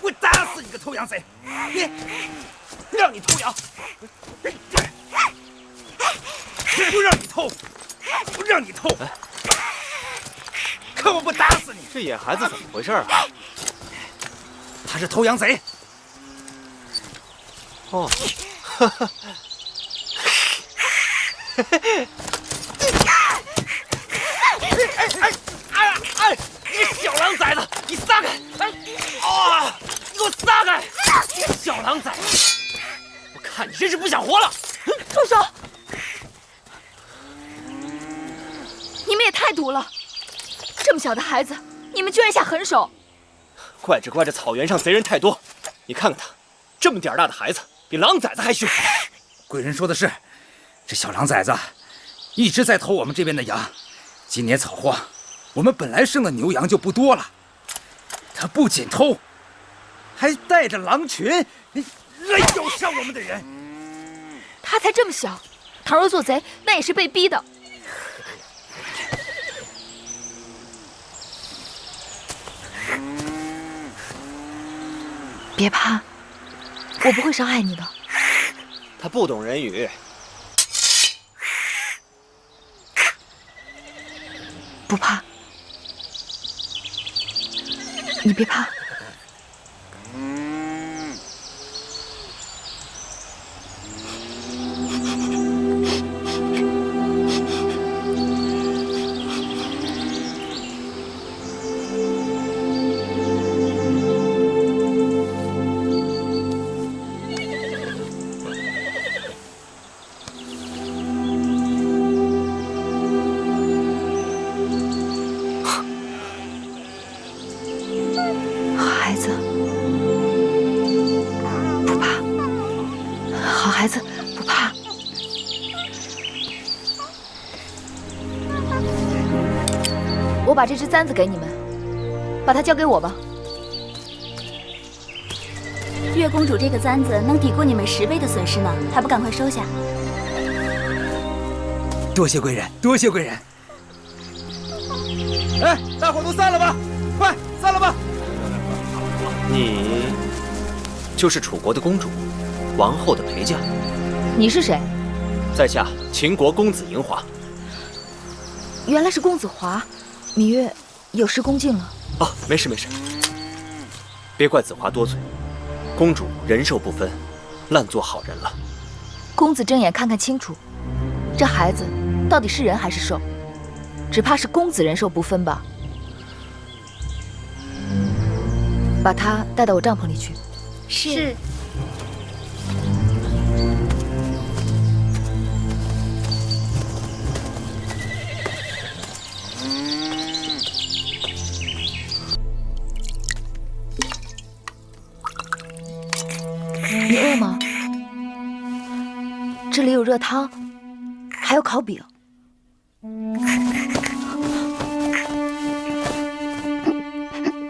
我打死你个头羊贼！你让你偷羊，不让你偷，不让你偷，看我不打死你！这野孩子怎么回事啊？他是偷羊贼。哦，哈哈。哎！你小狼崽子，你撒开！啊！你给我撒开！小狼崽子，我看你真是不想活了！住手！你们也太毒了！这么小的孩子，你们居然下狠手！怪这草原上贼人太多，你看看他，这么点大的孩子，比狼崽子还凶。贵人说的是，这小狼崽子一直在偷我们这边的羊。今年草荒，我们本来生的牛羊就不多了，他不仅偷，还带着狼群来咬伤我们的人。他才这么小，倘若做贼，那也是被逼的。别怕，我不会伤害你的。他不懂人语。不怕，你别怕。我把这只簪子给你们，把它交给我吧。月公主这个簪子能抵过你们10倍的损失呢，还不赶快收下？多谢贵人，多谢贵人。哎，大伙都散了吧，快散了吧。你就是楚国的公主，王后的陪嫁。你是谁？在下秦国公子嬴华。原来是公子华。芈月有失恭敬了。哦，没事没事，别怪子华多嘴。公主人兽不分，烂做好人了。公子睁眼看看清楚，这孩子到底是人还是兽？只怕是公子人兽不分吧。把他带到我帐篷里去。是。你饿吗？这里有热汤，还有烤饼。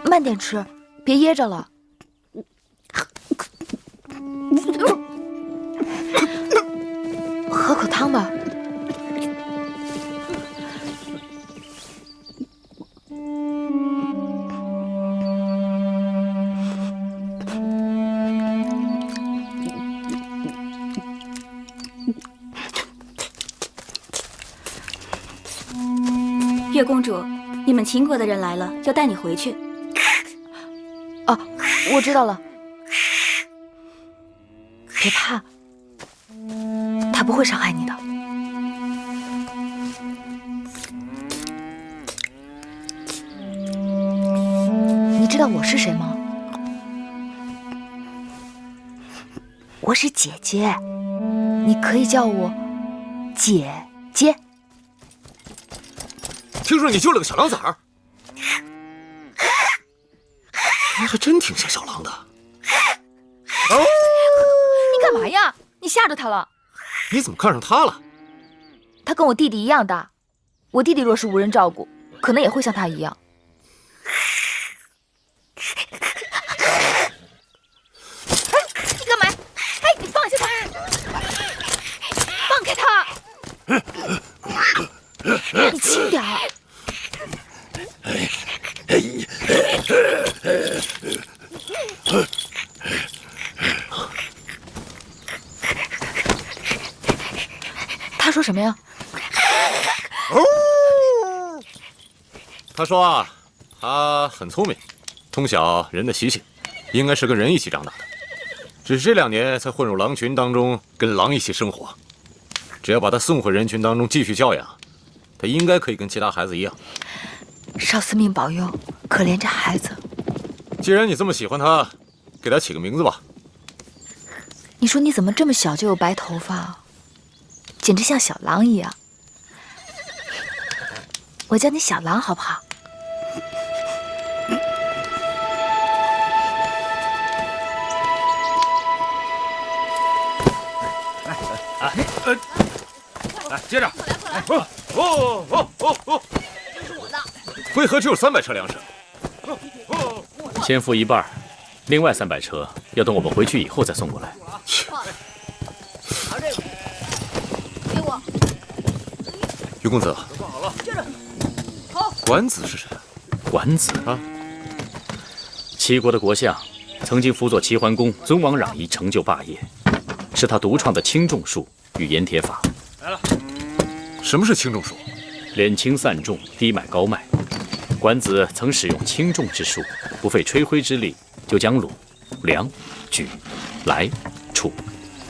慢点吃，别噎着了。喝口汤吧。月公主，你们秦国的人来了，要带你回去。哦，我知道了。别怕，他不会伤害你的。你知道我是谁吗？我是姐姐，你可以叫我姐姐。听说你救了个小狼崽儿，你还真挺像小狼的。你干嘛呀？你吓着他了。你怎么看上他了？他跟我弟弟一样大，我弟弟若是无人照顾，可能也会像他一样。你干嘛？哎，你放下他！放开他！你轻点儿。他说什么呀？他说啊，他很聪明，通晓人的习性，应该是跟人一起长大的，只是这2年才混入狼群当中，跟狼一起生活。只要把他送回人群当中继续教养，他应该可以跟其他孩子一样。少司命保佑，可怜这孩子。既然你这么喜欢他，给他起个名字吧。你说你怎么这么小就有白头发，简直像小狼一样。我叫你小狼好不好？来，接着。为何只有300车粮食？先付一半，另外300车要等我们回去以后再送过来。给我。于公子，管子是谁？管子啊，齐国的国相，曾经辅佐齐桓公尊王攘夷，成就霸业，是他独创的轻重术与盐铁法。来了。什么是轻重术？敛轻散重，低买高卖。管子曾使用轻重之术，不费吹灰之力，就将鲁、梁、莒、来、楚、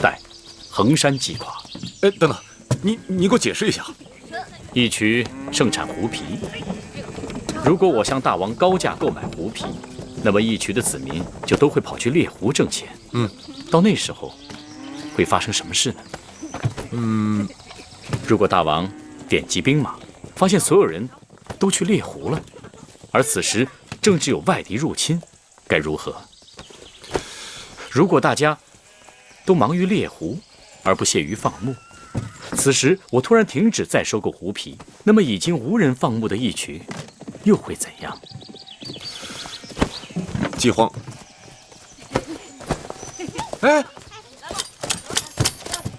代、衡山击垮。哎，等等，你给我解释一下。义渠盛产狐皮，如果我向大王高价购买狐皮，那么义渠的子民就都会跑去猎狐挣钱。到那时候会发生什么事呢？如果大王点击兵马，发现所有人都去猎狐了，而此时正值有外敌入侵，该如何？如果大家都忙于猎狐，而不屑于放牧，此时我突然停止再收购狐皮，那么已经无人放牧的义渠又会怎样？饥荒。哎，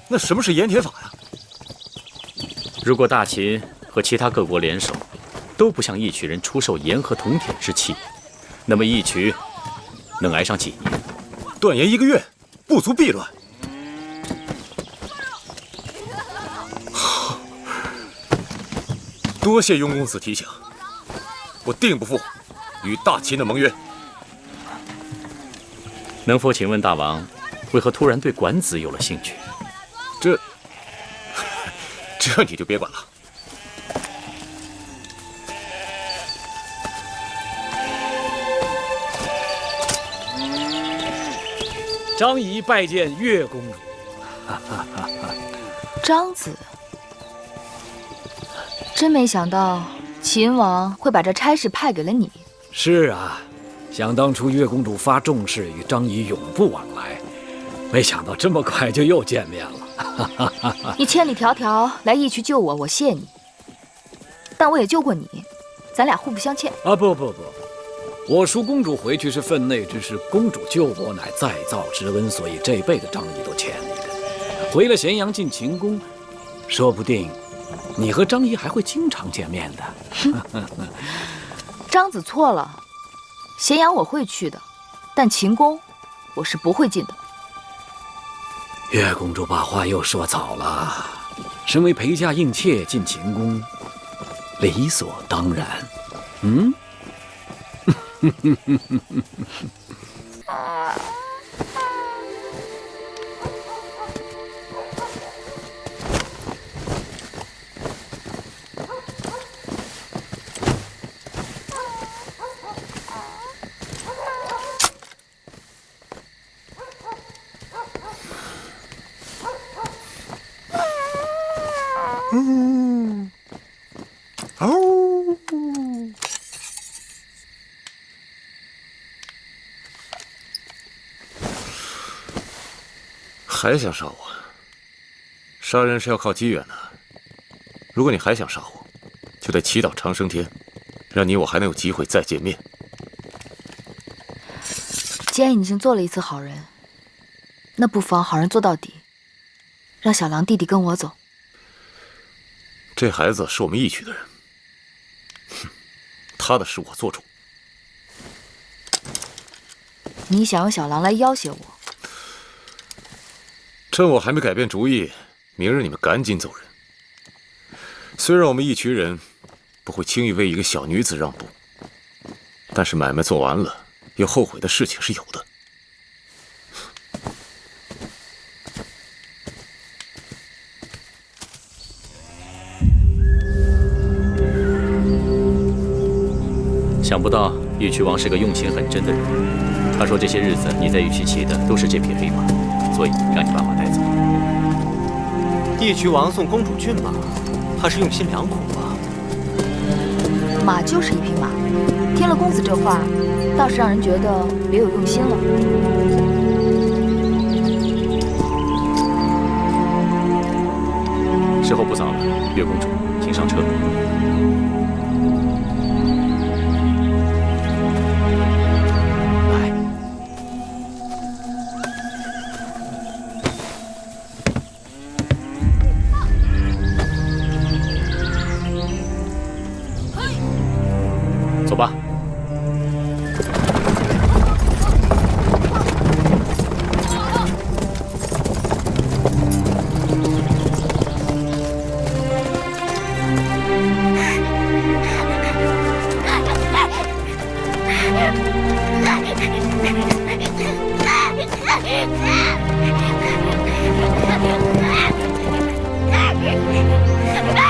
那什么是盐铁法呀？如果大秦和其他各国联手，都不向义渠人出售盐和铜铁之器，那么义渠能挨上几年？断盐1个月，不足避乱。多谢雍公子提醒，我定不负与大秦的盟约。能否请问大王，为何突然对管子有了兴趣？这你就别管了。张仪拜见岳公主。张子，真没想到秦王会把这差事派给了你。是啊，想当初岳公主发重誓与张仪永不往来，没想到这么快就又见面了。你千里迢迢来义渠救我，我谢你。但我也救过你，咱俩互不相欠。啊，不，我赎公主回去是分内之事，公主救我乃再造之恩，所以这辈子张仪都欠你的。回了咸阳进秦宫，说不定你和张仪还会经常见面的。张子错了，咸阳我会去的，但秦宫我是不会进的。岳公主把话又说早了，身为陪嫁应妾进秦宫，理所当然。还想杀我？杀人是要靠机缘的。如果你还想杀我，就得祈祷长生天，让你我还能有机会再见面。既然已经做了一次好人，那不妨好人做到底，让小狼弟弟跟我走。这孩子是我们义渠的人，他的事我做主。你想用小狼来要挟我？趁我还没改变主意，明日你们赶紧走人。虽然我们一群人不会轻易为一个小女子让步，但是买卖做完了，要后悔的事情是有的。想不到玉渠王是个用情很真的人。他说这些日子你在玉渠骑的都是这匹黑马，所以让你把马带走。义渠王送公主骏马，他是用心良苦啊。马就是一匹马，听了公子这话，倒是让人觉得别有用心了。时候不早了，月公主，请上车。走吧。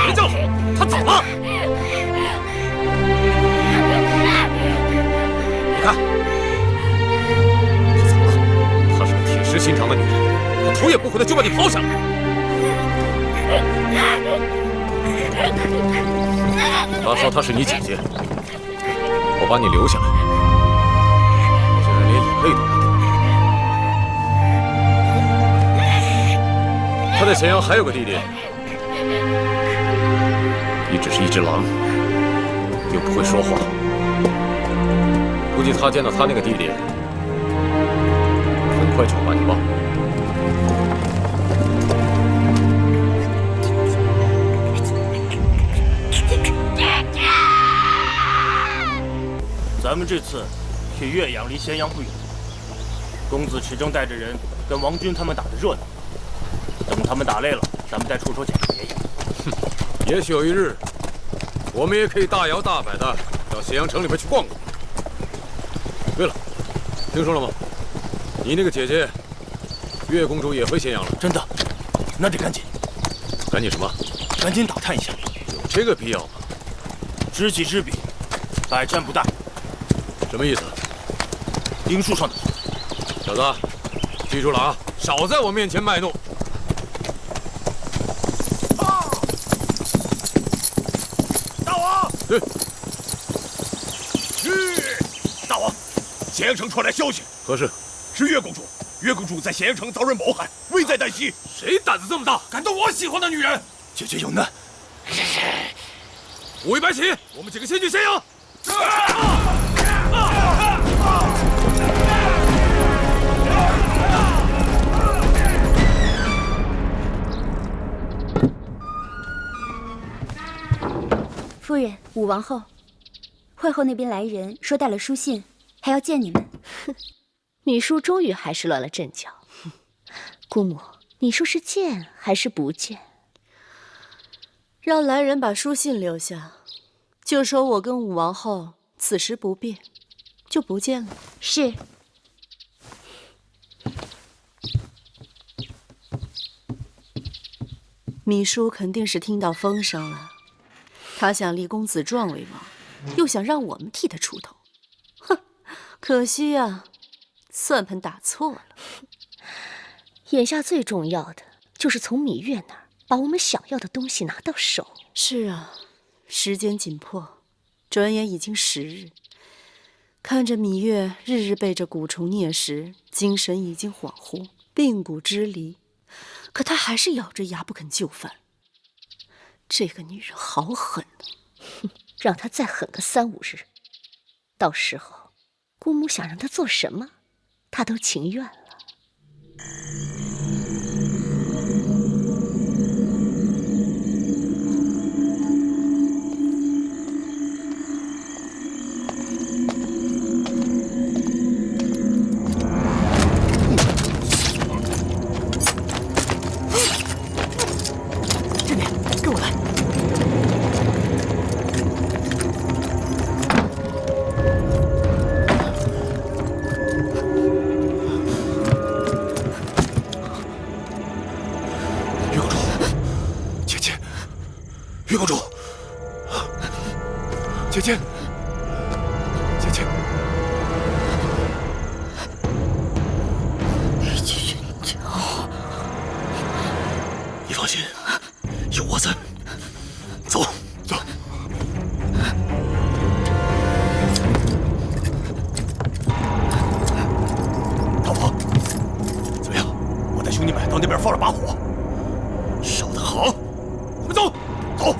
别叫了，他走了。你看，他走了。她是个铁石心肠的女人，她头也不回的就把你抛下了。她说她是你姐姐，我把你留下来，竟然连眼泪都没掉。他在咸阳还有个弟弟，你只是一只狼，又不会说话，估计他见到他那个弟弟，很快就会把你忘了。咱们这次去岳阳，离咸阳不远。公子持正带着人跟王军他们打得热闹，等他们打累了，咱们再出手解决也有。哼，也许有一日，我们也可以大摇大摆的到咸阳城里面去逛逛。对了，听说了吗？你那个姐姐，月公主也回咸阳了。真的？那得赶紧。赶紧什么？赶紧打探一下。有这个必要吗？知己知彼，百战不殆。什么意思？兵书上的话。小子，记住了啊，少在我面前卖弄。大王！大王，咸阳城传来消息，何事？是月公主。月公主在咸阳城遭人谋害，危在旦夕。谁胆子这么大，敢动我喜欢的女人？姐姐有难。五位白起，我们几个先去咸阳。夫人，武王后，会后那边来人说带了书信，还要见你们。米叔终于还是乱了阵脚。姑母，你说是见还是不见？让来人把书信留下，就说我跟武王后此时不便，就不见了。是。米叔肯定是听到风声了，他想立公子壮为王，又想让我们替他出头。哼，可惜呀，算盘打错了。眼下最重要的就是从芈月那儿把我们想要的东西拿到手。是啊，时间紧迫，转眼已经10日。看着芈月日日被这蛊虫啮食，精神已经恍惚，鬓骨支离，可她还是咬着牙不肯就范。这个女人好狠啊！哼，让她再狠个3、5日，到时候姑母想让她做什么，她都情愿了。姐，姐姐，一起寻找。你放心，有我在。走，走。大王，怎么样？我带兄弟们到那边放了把火。烧得好，我们走，走。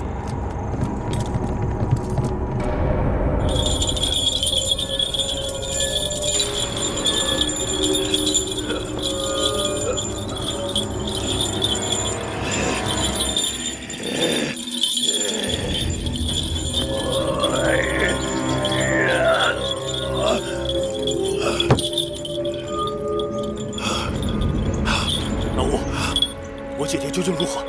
究竟如何？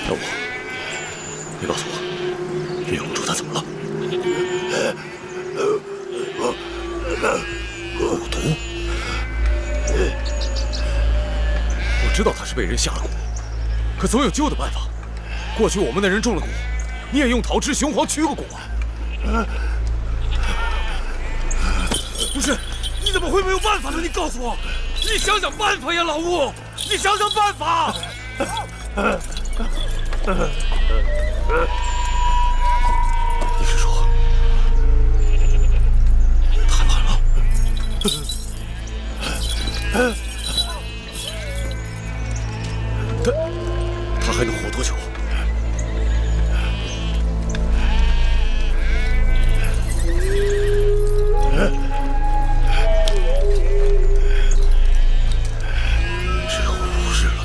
老五，你告诉我，月公主她怎么了？蛊毒？我知道她是被人下了蛊，可总有救的办法。过去我们的人中了蛊，你也用桃枝雄黄驱过蛊啊？不是，你怎么会没有办法呢？你告诉我，你想想办法呀，老吴，你想想办法。你是说太晚了？他还能活多久？只有5日了。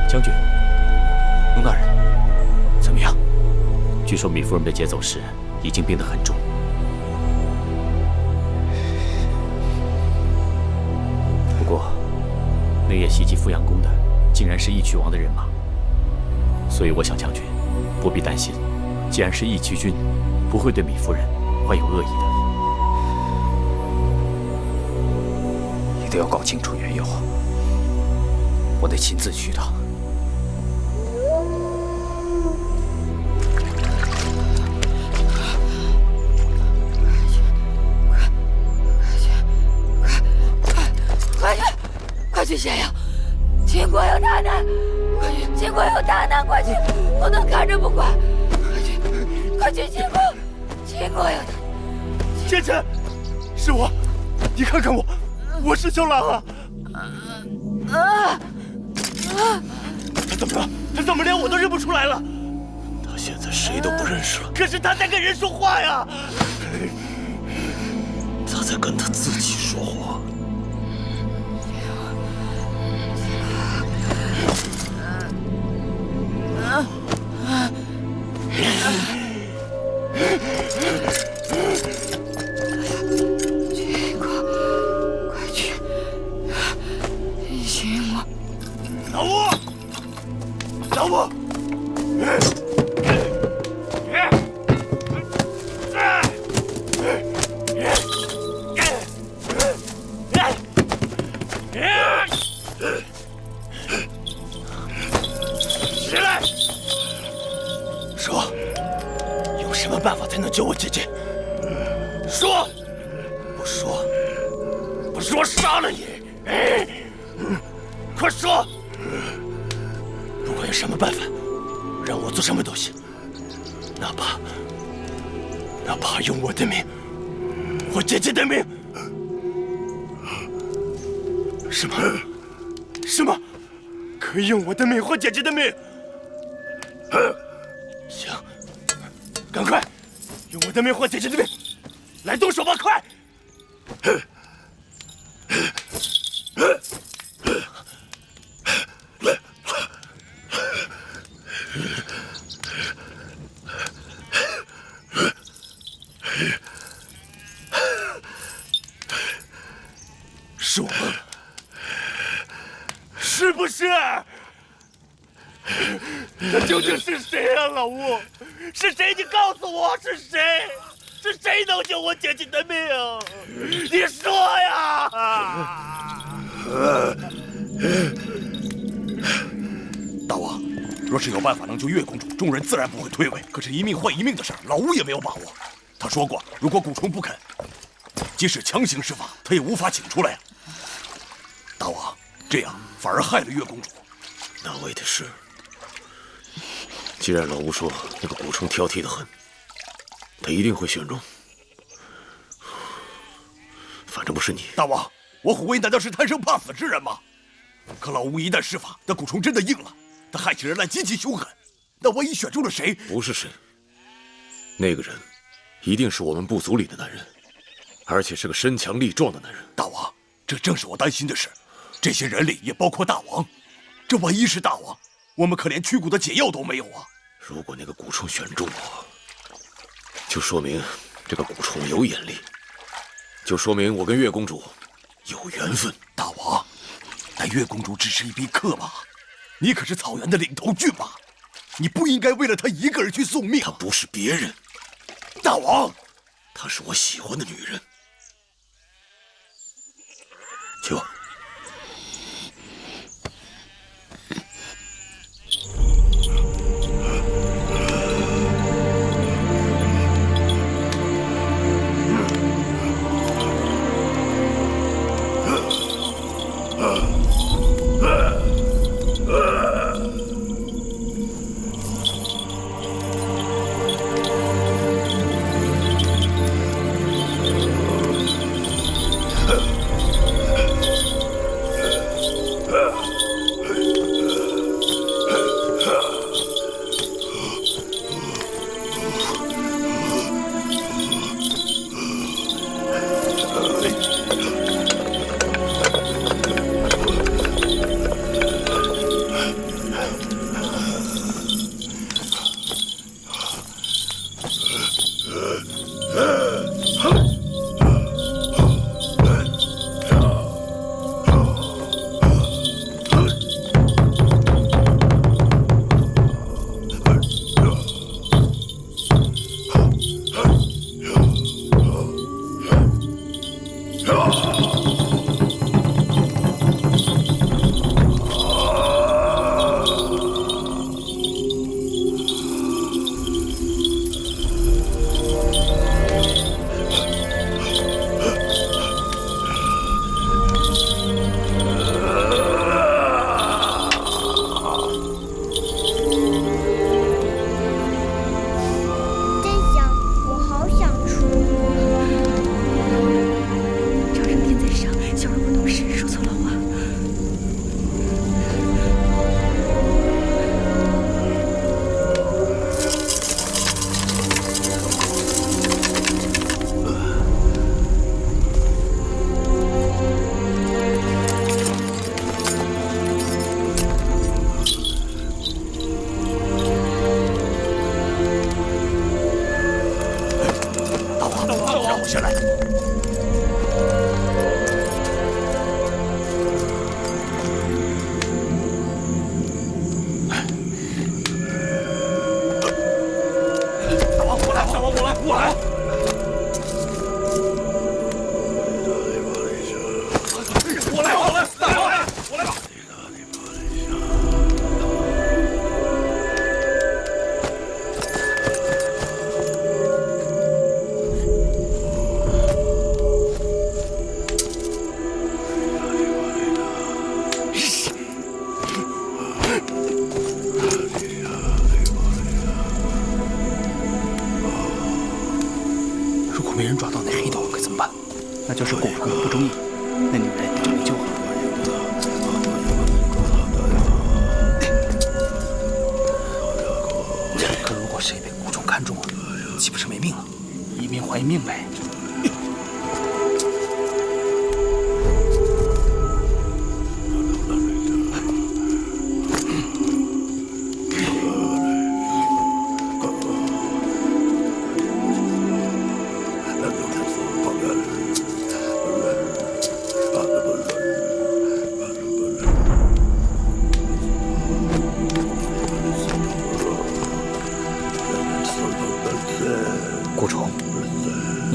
将军，蒙大人，怎么样？据说米夫人被劫走时已经病得很重。不过，那夜袭击富阳宫的竟然是义渠王的人马，所以我想将军不必担心，既然是义渠军，不会对米夫人怀有恶意的。一定要搞清楚缘由，我得亲自去趟。快去咸阳！秦国有大难！快去！秦国有大难！快去！不能看着不管！快去！快去秦国！秦国有大难！姐姐，是我，你看看我，我是小狼啊！他怎么了？他怎么连我都认不出来了？他现在谁都不认识了。可是他在跟人说话呀！他在跟他自己说话。秦国，快去！秦国，老吴，老吴！起来！说，有什么办法才能救我姐姐？说，不说，不说杀了你！快说！不管有什么办法，让我做什么都行，哪怕用我的命，我姐姐的命。什么？什么？可以用我的命换姐姐的命？行，赶快用我的命换姐姐的命，来动手吧，快！是我们，是不是？这究竟是谁啊，老吴？是谁？你告诉我是谁？是谁能救我姐姐的命？你说呀！大王，若是有办法能救月公主，众人自然不会推诿。可是，一命换一命的事儿，老吴也没有把握。他说过，如果古虫不肯，即使强行施法，他也无法请出来呀。大王，这样反而害了月公主。那为的是，既然老吴说那个古虫挑剔的很，他一定会选中。反正不是你。大王，我虎威难道是贪生怕死之人吗？可老吴一旦施法，那古虫真的硬了，他害起人来极其凶狠。那万一选中了谁？不是谁，那个人一定是我们部族里的男人，而且是个身强力壮的男人。大王，这正是我担心的事。这些人里也包括大王。这万一是大王，我们可连驱蛊的解药都没有啊！如果那个蛊虫选中我，就说明这个蛊虫有眼力，就说明我跟月公主有缘分。大王，但月公主只是一匹克马，你可是草原的领头骏马，你不应该为了她一个人去送命。她不是别人，大王，她是我喜欢的女人。去吧。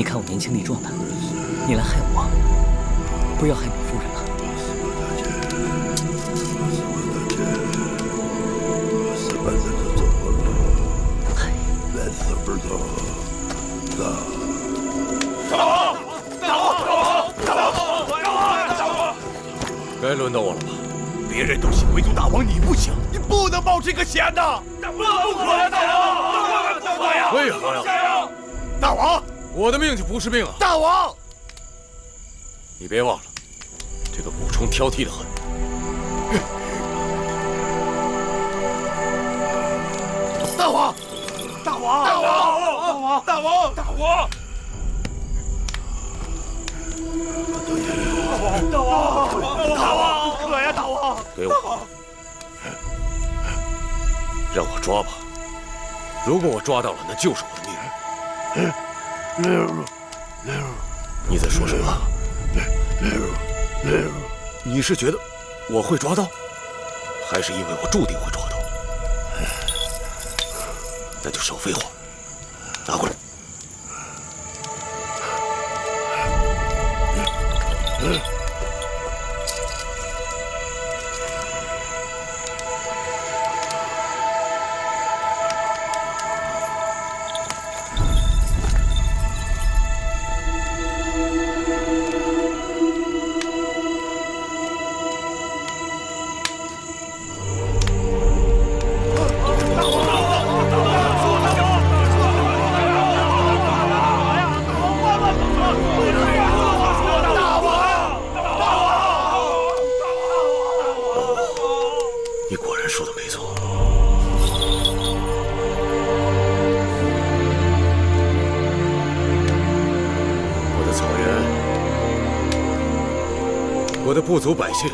看我年轻力壮的，你来害我，不要害你夫人了。该轮到我了吧？别人都行，唯独大王你不行，你不能冒这个险呐！不可呀，大王！不可呀！为何呀？大王，我的命就不是命啊！大王，你别忘了，这个蛊虫挑剔的很。大王，大王，大王，大王，大王！大王，可呀，大王！给我，让我抓吧。如果我抓到了，那就是我的命。你在说什么？你是觉得我会抓到，还是因为我注定会抓到？那就少废话，拿过来。我的部族百姓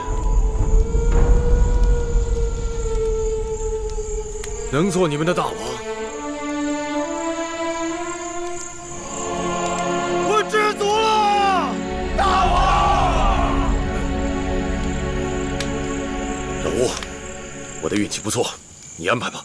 能做你们的大王，我知足了，大王。老吴，我的运气不错，你安排吧。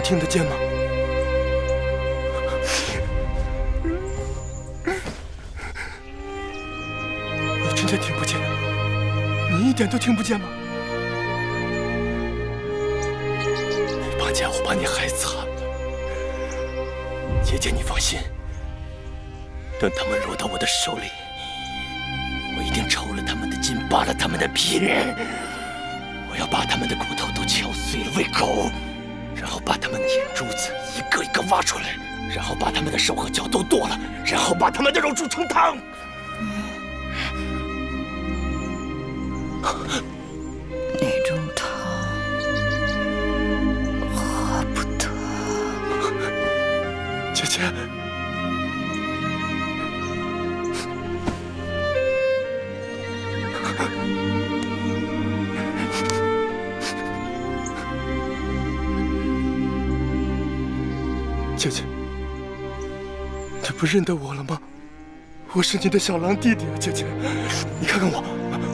听得见吗？的听不见？你一点都听不见吗？那帮家伙把你害惨了。姐姐，你放心，等他们落到我的手里，我一定抽了他们的筋，扒了他们的皮，我要把他们的骨头都敲碎了喂狗，然后把他们的眼珠子一个一个挖出来，然后把他们的手和脚都剁了，然后把他们的肉煮成汤。那种汤喝不得。姐姐，姐姐，你不认得我了吗？我是你的小狼弟弟啊，姐姐，你看看我，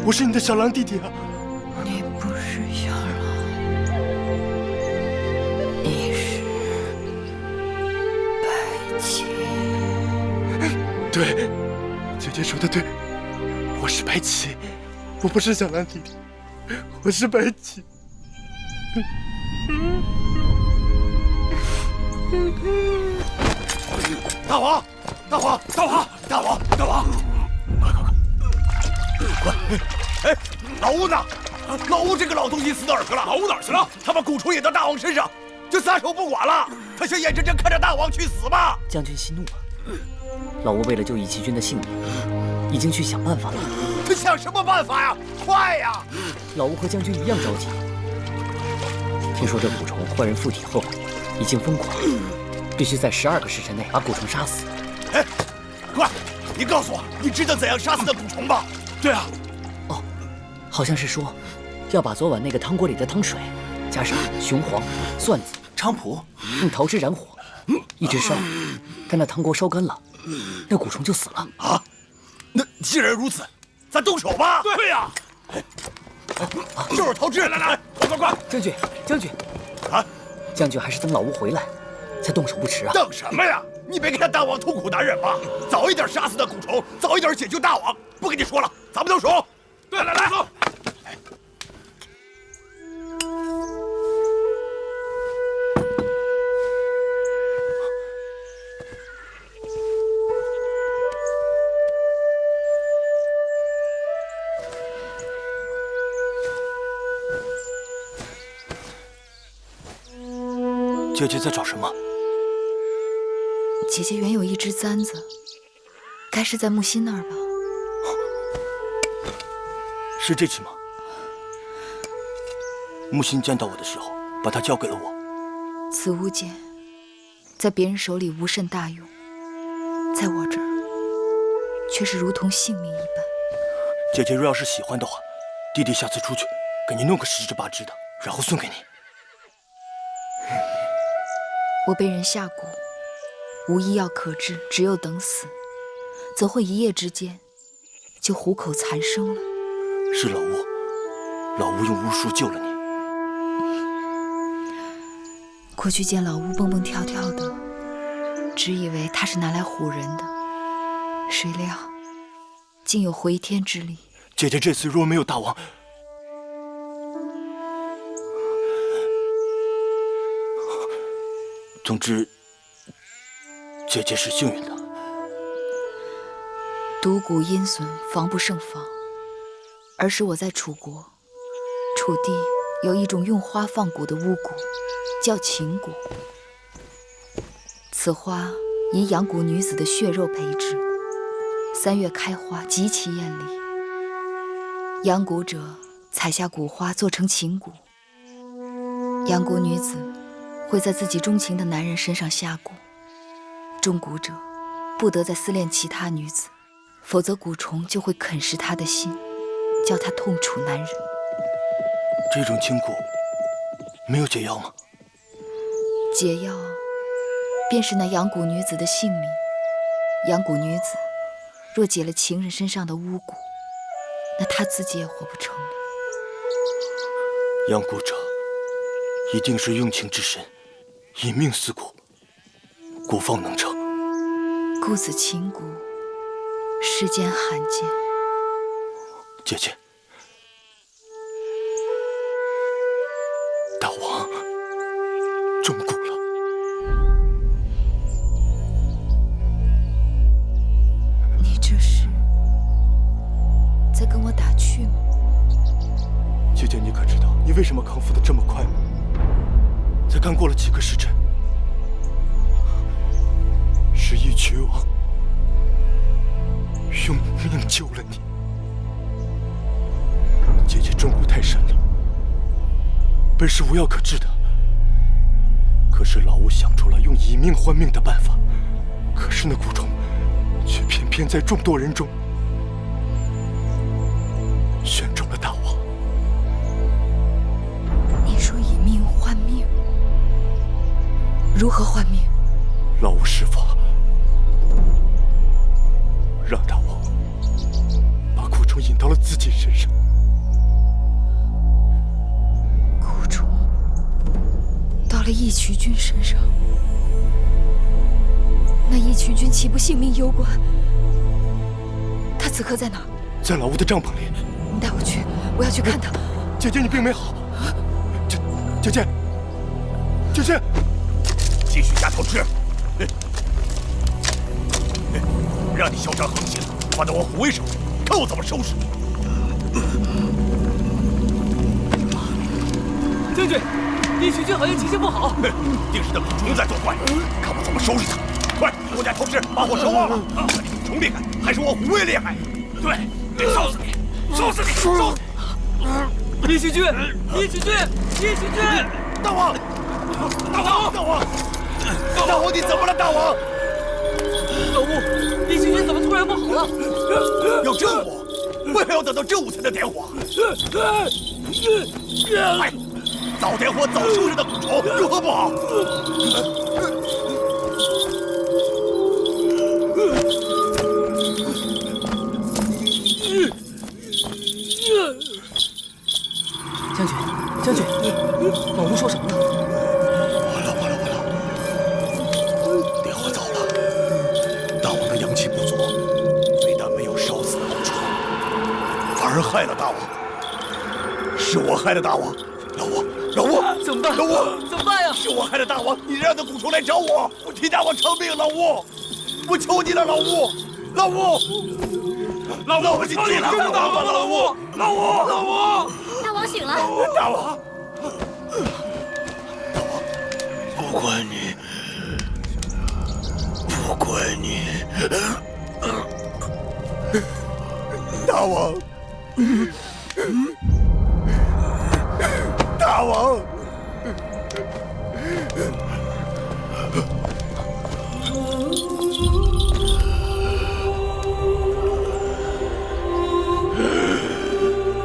我是你的小狼弟弟啊。你不是小狼，你是白起。对，姐姐说的对，我是白起，我不是小狼弟弟，我是白起。大王，大王，大王，大王，大王，快！哎，老吴呢？老吴这个老东西死哪儿去了？老吴哪儿去了？他把蛊虫引到大王身上，就撒手不管了。他想眼睁睁看着大王去死吗？将军息怒了。老吴为了救义齐军的性命，已经去想办法了。他想什么办法呀？快呀！老吴和将军一样着急。听说这蛊虫换人附体后，已经疯狂，必须在12个时辰内把蛊虫杀死。哎，快！你告诉我，你知道怎样杀死那蛊虫吗？对啊。哦，好像是说，要把昨晚那个汤锅里的汤水，加上雄黄、蒜子、菖蒲，用桃枝燃火，一直烧，待那汤锅烧干了，那蛊虫就死了。啊？那既然如此，咱动手吧。对呀。就是桃枝，来，快！将军，将军，啊，将军还是等老吴回来，才动手不迟啊。等什么呀？你别看大王痛苦难忍吗？早一点杀死那蛊虫，早一点解救大王。不跟你说了，咱们动手。对，来，走。姐姐在找什么？姐姐原有一只簪子，该是在木心那儿吧？是这只吗？木心见到我的时候，把它交给了我。此物件，在别人手里无甚大用，在我这儿，却是如同性命一般。姐姐若要是喜欢的话，弟弟下次出去给你弄个10只8只的，然后送给你。我被人下蛊，无医药可治，只有等死，怎会一夜之间就虎口残生了？是老吴，老吴用巫术救了你。过去见老吴蹦蹦跳跳的，只以为他是拿来唬人的，谁料竟有回天之力。姐姐这次若没有大王，总之，姐姐是幸运的。毒蛊阴损，防不胜防。儿时我在楚国，楚地有一种用花放蛊的巫蛊，叫秦蛊。此花以养蛊女子的血肉培植，3月开花，极其艳丽。养蛊者采下蛊花做成秦蛊，养蛊女子会在自己钟情的男人身上下蛊，中蛊者不得再思恋其他女子，否则蛊虫就会啃食他的心，叫他痛楚难忍。这种清蛊没有解药吗？解药便是那养蛊女子的性命。养蛊女子若解了情人身上的巫蛊，那她自己也活不成了。养蛊者一定是用情之深，以命饲蛊，蛊方能成。故此秦蛊世间罕见。姐姐，大王中蛊了。你这是在跟我打趣吗？姐姐，你可知道你为什么康复的这么快吗？才刚过了几个时辰，是义渠王用命救了你。姐姐中蛊太深了，本是无药可治的。可是老吴想出了用以命换命的办法，可是那蛊虫却偏偏在众多人中选中了大王。你说以命换命，如何换命？老吴施法，让大王把蛊虫引到了自己身上。蛊虫到了义渠君身上，那义渠君岂不性命攸关？他此刻在哪儿？在老吴的帐篷里。你带我去，我要去看他。姐姐，你病没好。姐姐，姐姐，继续下头吃，让你嚣张横行，放到我虎威手里，看我怎么收拾你！将军，义渠君好像情绪不好，定是那蛊虫在作怪，看我怎么收拾他！快，给我家头师把火烧旺了！看你蛊虫厉害，还是我虎威厉害？对，得烧死你，烧死你，烧死你！义渠君，义渠君，义渠君！大王，大王，大王，大王，你怎么了，大王？老吴，义渠君怎么突然不好了？要正午，为何要等到正午才能点火？哎，早点火早收拾那蛊虫，有何不好？将军，将军，老吴说什么了？完了！点火早了，大王的阳气不足，非但没有烧死那蛊虫，反而害了大王。是我害了大王，老吴，怎么办？老吴，怎么办呀？是我害了大王，你让那蛊虫来找我，我替大王偿命，老吴，我求你了，老吴，老吴，你替大王吧，老吴，老吴。大王醒了，大王，不怪你，大王，大王，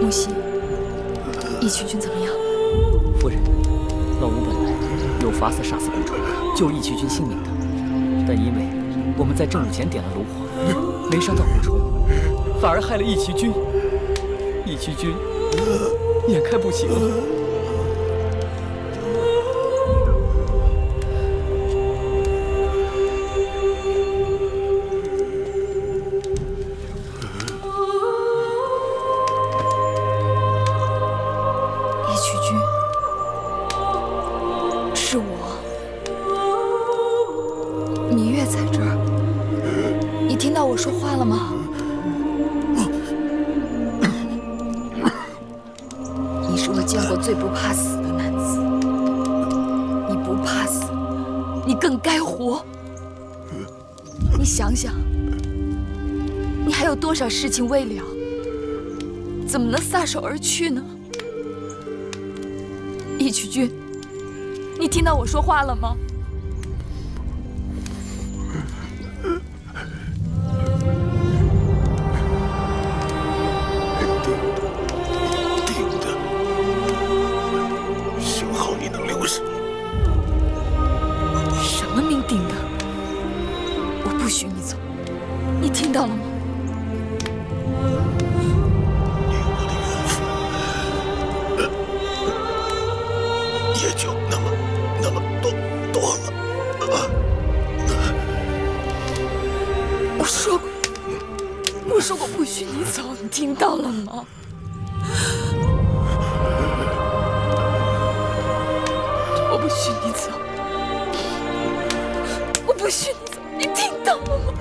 木西，义渠君怎么样？夫人，老吴本来有法子杀死蛊虫，救义渠君性命的，但因为我们在正午前点了炉火，没伤到蛊虫，反而害了义渠君。义渠君眼看不行了。说话了吗？你是我见过最不怕死的男子。你不怕死，你更该活。你想想，你还有多少事情未了？怎么能撒手而去呢？义渠君，你听到我说话了吗？听到了吗？你我的缘分也就那么多了。我我说过不许你走，你听到了吗？我不许你走，我不许你走，你听到了吗？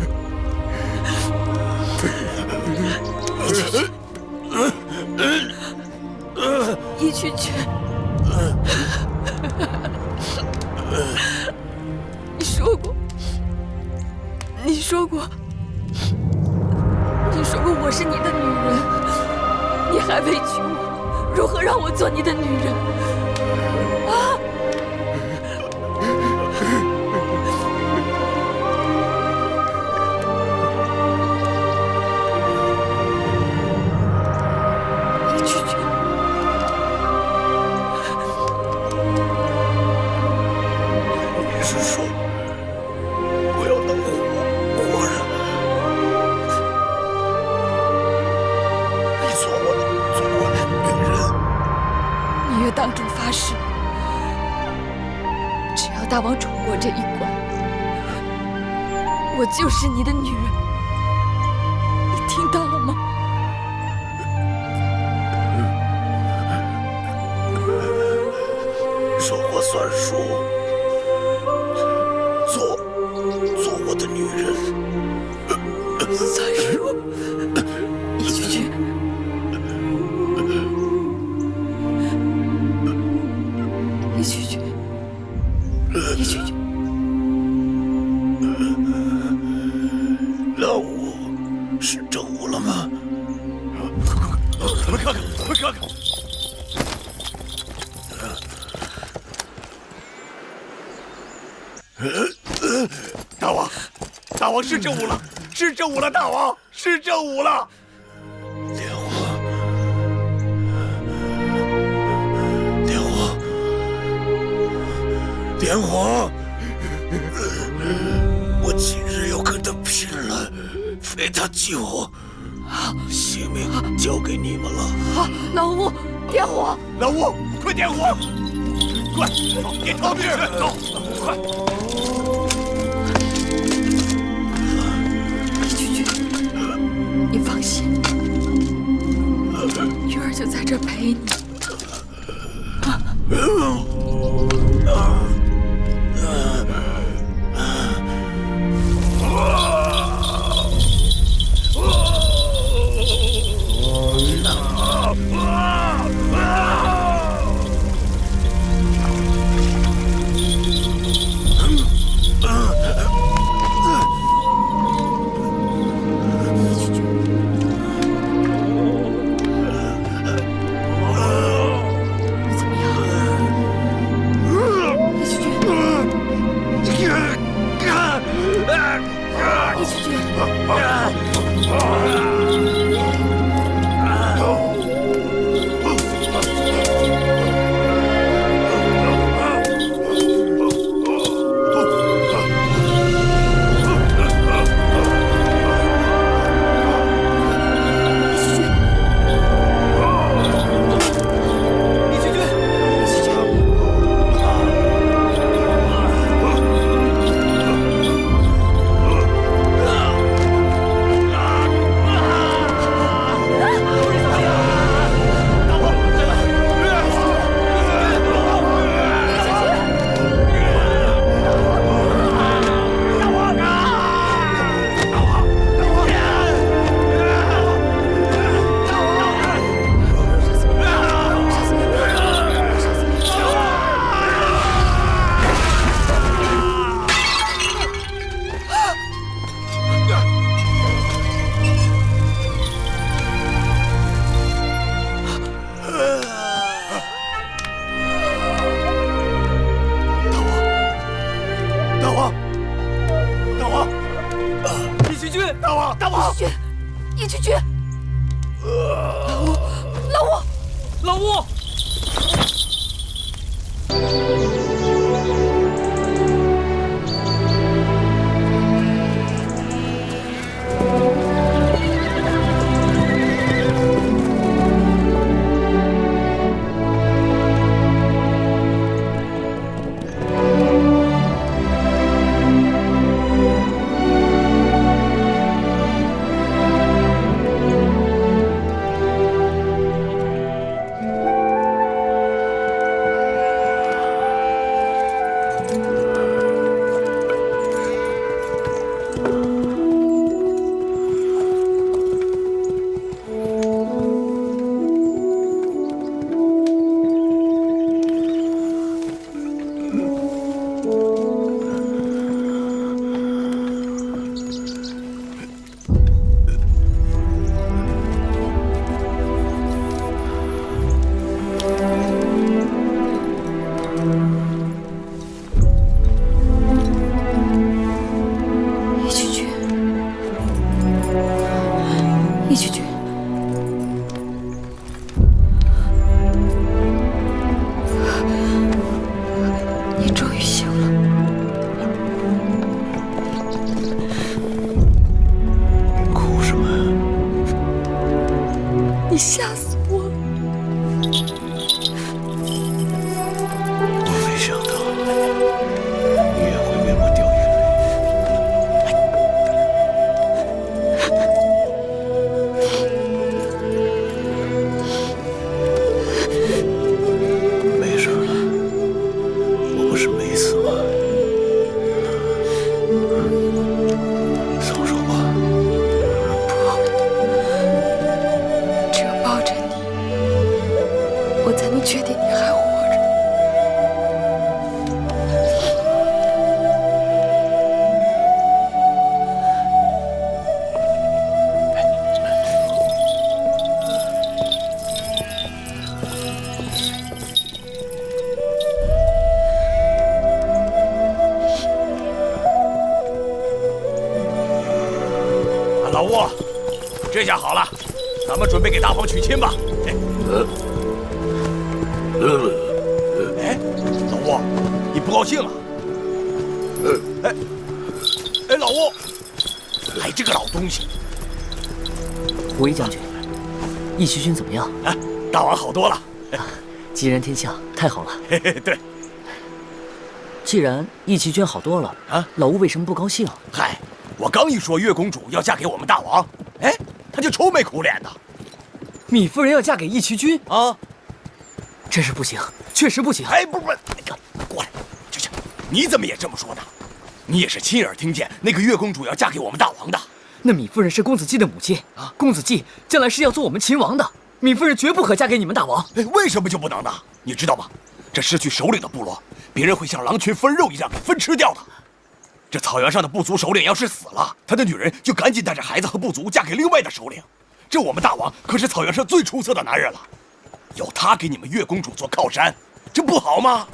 易曲曲，你说过我是你的女人，你还委屈我，如何让我做你的女人？啊！易曲曲，你是说我要当活人？你做我的女人？芈月当众发誓，只要大王闯过这一关，我就是你的女人。你听到了吗？说话算数，做我的女人。算数，易曲曲。易曲曲，易曲曲，老五是正午了吗？快看看，快看看！大王是正午了，是正午了，大王是正午了。莲皇，我今日要跟他拼了，非他即我，性命交给你们了。好，老吴，点火！老吴，快点火！快，点汤去！走，快！易曲曲，你放心，玉儿就在这陪你。义渠君，你终于醒了。哭什么呀？你吓死我了！我没想到你也会为我掉眼泪。没事了，我不是没死吗？早说吧。只有抱着你，我才能确定你还活着。老吴，这下好了，咱们准备给大王娶亲吧。哎，老吴，你不高兴啊？老吴，哎，这个老东西。胡一将军，义渠君怎么样？啊，大王好多了。吉人天相，太好了。对。既然义渠君好多了啊，老吴为什么不高兴？嗨。我刚一说月公主要嫁给我们大王，哎，他就愁眉苦脸的。米夫人要嫁给义渠君啊，真是不行，确实不行。哎，不，那个，过来，去，你怎么也这么说的？你也是亲耳听见那个月公主要嫁给我们大王的。那米夫人是公子季的母亲啊，公子季将来是要做我们秦王的，米夫人绝不可嫁给你们大王。哎，为什么就不能呢？你知道吗？这失去首领的部落，别人会像狼群分肉一样给分吃掉的。这草原上的部族首领要是死了，他的女人就赶紧带着孩子和部族嫁给另外的首领。这我们大王可是草原上最出色的男人了，有他给你们月公主做靠山，这不好吗？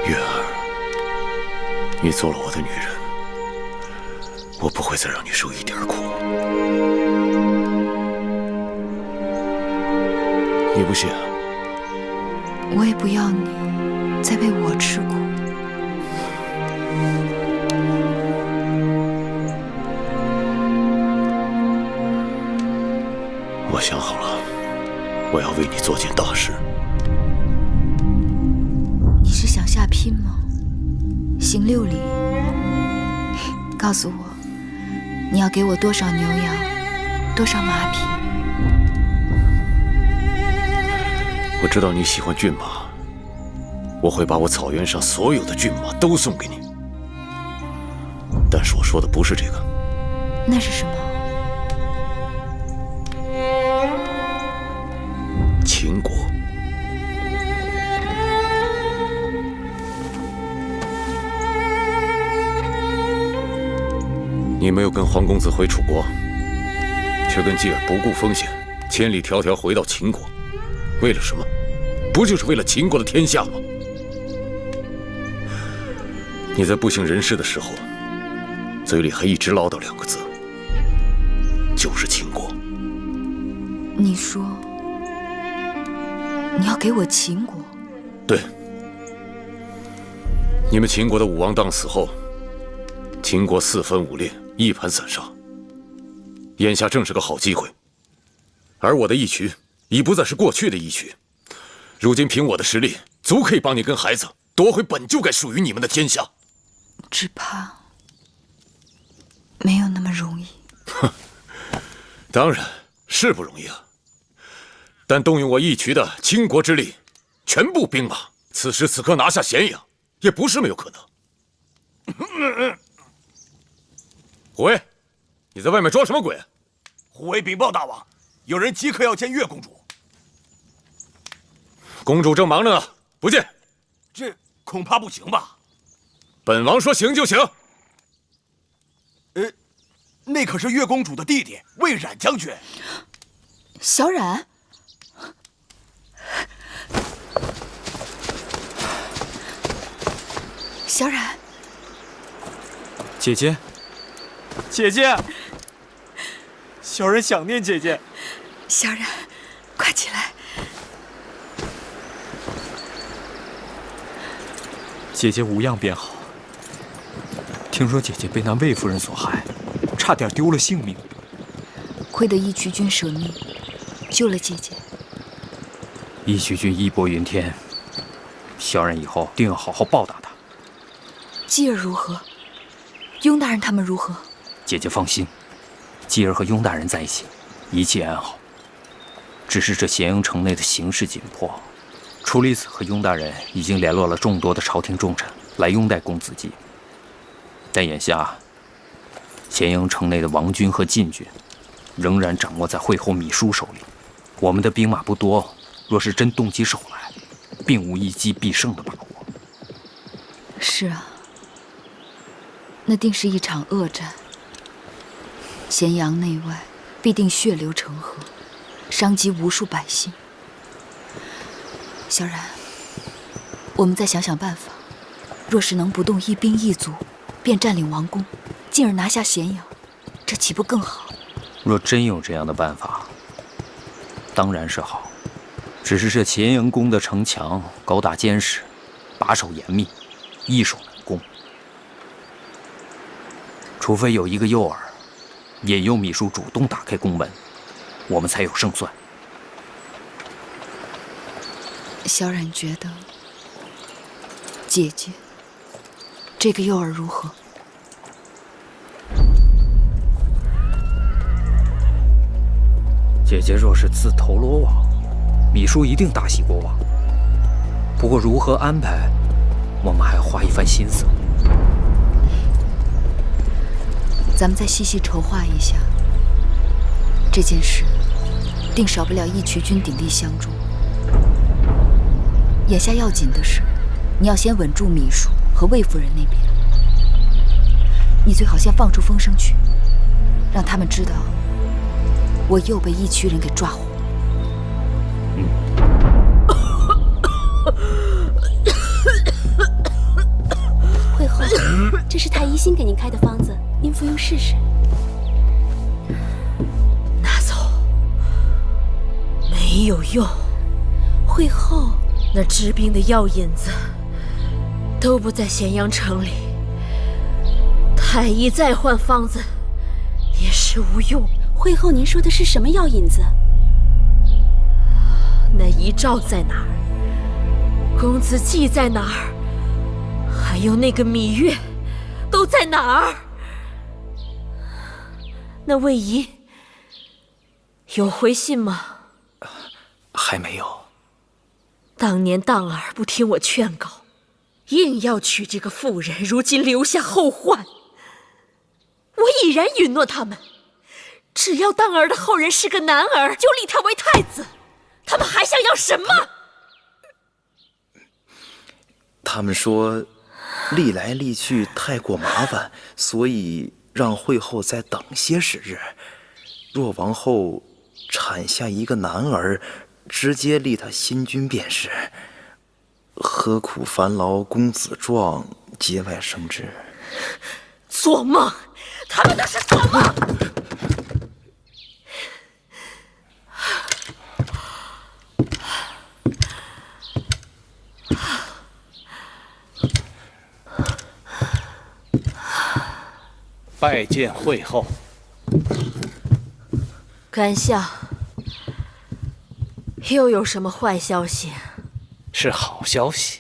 月儿，你做了我的女人，我不会再让你受一点苦。你不信啊？我也不要你再为我吃苦。我想好了，我要为你做件大事。你是想下聘吗？行6礼，告诉我，你要给我多少牛羊，多少马匹？我知道你喜欢骏马，我会把我草原上所有的骏马都送给你。但是我说的不是这个。那是什么？秦国。你没有跟黄公子回楚国，却跟继儿不顾风险，千里迢迢回到秦国。为了什么？不就是为了秦国的天下吗？你在不省人事的时候，嘴里还一直唠叨2个字，就是秦国。你说你要给我秦国？对。你们秦国的武王当死后，秦国4分5裂，一盘散沙。眼下正是个好机会，而我的义渠已不再是过去的义渠，如今凭我的实力，足可以帮你跟孩子夺回本就该属于你们的天下。只怕没有那么容易。哼，当然是不容易啊。但动用我义渠的倾国之力，全部兵马，此时此刻拿下咸阳，也不是没有可能。虎威，你在外面装什么鬼？虎威禀报大王，有人即刻要见月公主。公主正忙着呢，不见。这恐怕不行吧？本王说行就行。那可是月公主的弟弟魏冉将军。小冉，小冉，姐姐，姐姐，小人想念姐姐。小然，快起来！姐姐无恙便好。听说姐姐被那魏夫人所害，差点丢了性命。亏得义渠君舍命，救了姐姐。义渠君义薄云天，小人以后定要好好报答他。继儿如何？雍大人他们如何？姐姐放心，继儿和雍大人在一起，一切安好。只是这咸阳城内的形势紧迫，楚离子和雍大人已经联络了众多的朝廷重臣来拥戴公子季。但眼下，咸阳城内的王军和禁军仍然掌握在惠后芈姝手里。我们的兵马不多，若是真动起手来，并无一击必胜的把握。是啊，那定是一场恶战。咸阳内外必定血流成河，伤及无数百姓。小然，我们再想想办法。若是能不动一兵一卒，便占领王宫，进而拿下咸阳，这岂不更好？若真有这样的办法，当然是好。只是这咸阳宫的城墙高大坚实，把守严密，易守难攻。除非有一个诱饵，引诱芈姝主动打开宫门，我们才有胜算。小冉觉得，姐姐这个诱饵如何？姐姐若是自投罗网，芈姝一定大喜过望。不过如何安排，我们还要花一番心思。咱们再细细筹划一下。这件事，定少不了义渠君鼎力相助。眼下要紧的是，你要先稳住芈姝和魏夫人那边。你最好先放出风声去，让他们知道我又被义渠人给抓获。惠后，这是太医新给您开的方子，您服用试试。拿走，没有用。惠后，那治病的药引子都不在咸阳城里，太医再换方子也是无用。惠后，您说的是什么药引子？那遗诏在哪儿？公子季在哪儿？还有那个芈月，都在哪儿？那魏仪有回信吗？还没有。当年当儿不听我劝告，硬要娶这个妇人，如今留下后患。我已然允诺他们，只要当儿的后人是个男儿，就立他为太子。他们还想要什么？他们说，历来历去太过麻烦，所以让惠后再等些时日。若王后产下一个男儿，直接立他新君便是。何苦烦劳公子壮节外生枝？做梦！他们都是做梦！拜见惠后。甘相，又有什么坏消息？是好消息。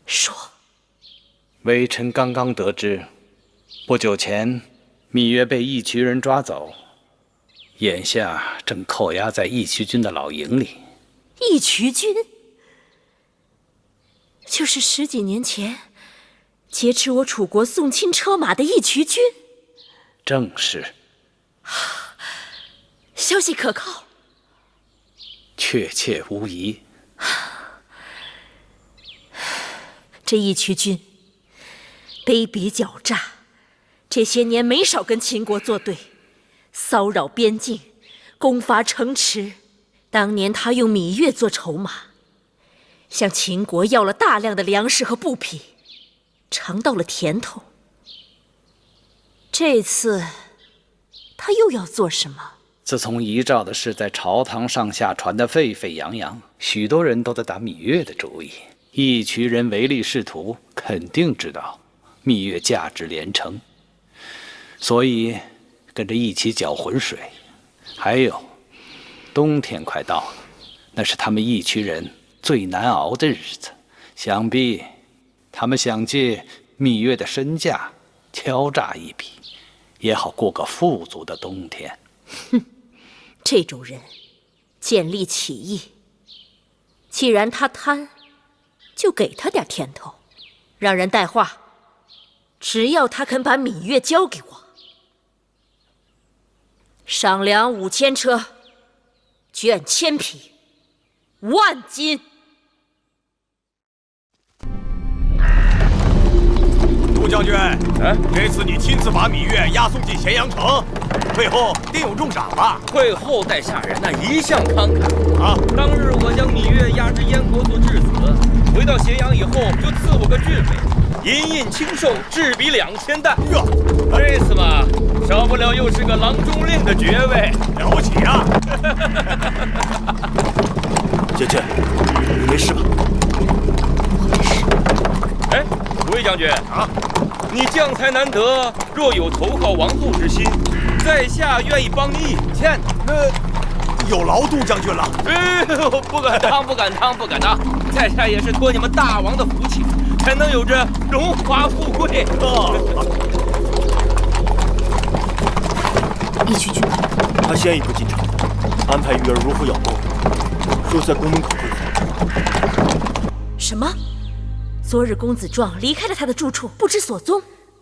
说。微臣刚刚得知，不久前芈月被义渠人抓走，眼下正扣押在义渠君的老营里。义渠君，就是10几年前劫持我楚国送亲车马的义渠君。正是。消息可靠？确切无疑。这义渠君卑鄙狡诈，这些年没少跟秦国作对，骚扰边境，攻伐城池。当年他用芈月做筹码，向秦国要了大量的粮食和布匹，尝到了甜头。这次他又要做什么？自从遗诏的事在朝堂上下传得沸沸扬扬，许多人都在打芈月的主意。一群人唯利是图，肯定知道芈月价值连城，所以跟着一起搅浑水。还有，冬天快到了，那是他们一群人最难熬的日子，想必他们想借芈月的身价敲诈一笔，也好过个富足的冬天。哼，这种人见利起义。既然他贪，就给他点甜头，让人带话，只要他肯把芈月交给我，赏粮5000车，绢1000匹，1万斤。杜将军，这次你亲自把芈月押送进咸阳城，会后定有重赏吧？会后待下人一向慷慨啊！当日我将芈月押至燕国做质子，回到咸阳以后就赐我个郡位，银印轻寿，制比2000担。这次嘛，少不了又是个郎中令的爵位，了不起啊！姐姐，你没事吧？哎，魏将军啊，你将才难得，若有投靠王后之心，在下愿意帮你引荐的。有劳杜将军了。不敢当，不敢当，不敢当。在下也是托你们大王的福气，才能有这荣华富贵。义渠君，他先一步进城，安排鱼儿如何养活，说在宫门口会合。什么？昨日公子壮离开了他的住处，不知所踪。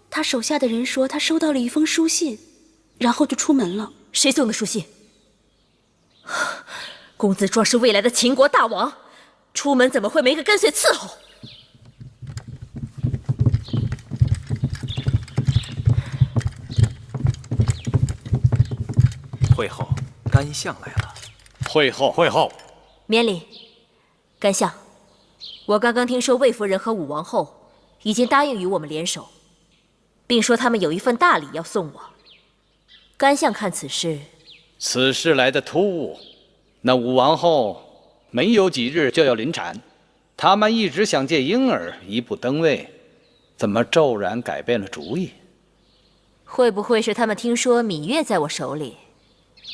他手下的人说，他收到了一封书信，然后就出门了。谁送的书信？公子壮是未来的秦国大王，出门怎么会没个跟随伺候？会后，甘相来了。会后，免礼。甘相，我刚刚听说魏夫人和武王后已经答应与我们联手，并说他们有一份大礼要送我。甘相看此事，此事来得突兀。那武王后没有几日就要临产，他们一直想借婴儿一步登位，怎么骤然改变了主意？会不会是他们听说芈月在我手里，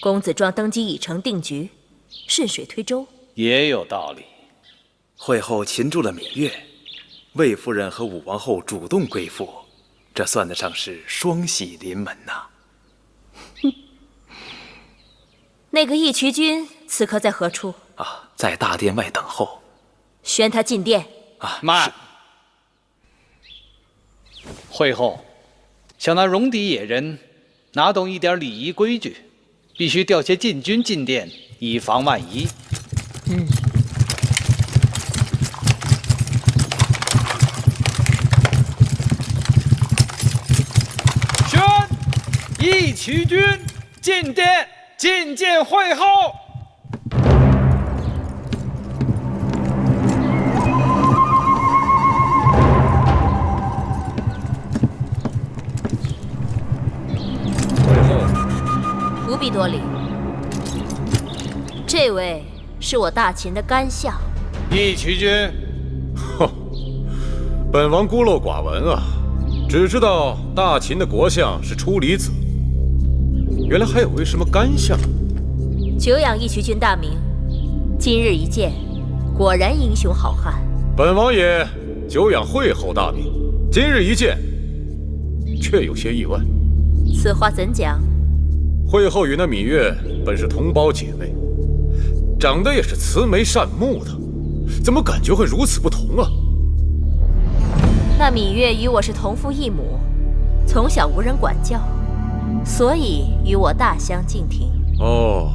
公子壮登基已成定局，顺水推舟？也有道理。会后擒住了芈月，魏夫人和武王后主动归附，这算得上是双喜临门呐。那个义渠君此刻在何处？啊，在大殿外等候。宣他进殿。啊，慢。会后，想那戎狄野人哪懂一点礼仪规矩，必须调些禁军进殿，以防万一。宣义渠君进殿，觐见会后。不必多礼。这位是我大秦的甘相。义渠君，本王孤陋寡闻啊，只知道大秦的国相是出离子，原来还有位什么甘相。久仰义渠君大名，今日一见，果然英雄好汉。本王也久仰会后大名，今日一见，却有些意外。此话怎讲？会后与那芈月本是同胞姐妹，长得也是慈眉善目的，怎么感觉会如此不同啊？那芈月与我是同父异母，从小无人管教，所以与我大相径庭。哦，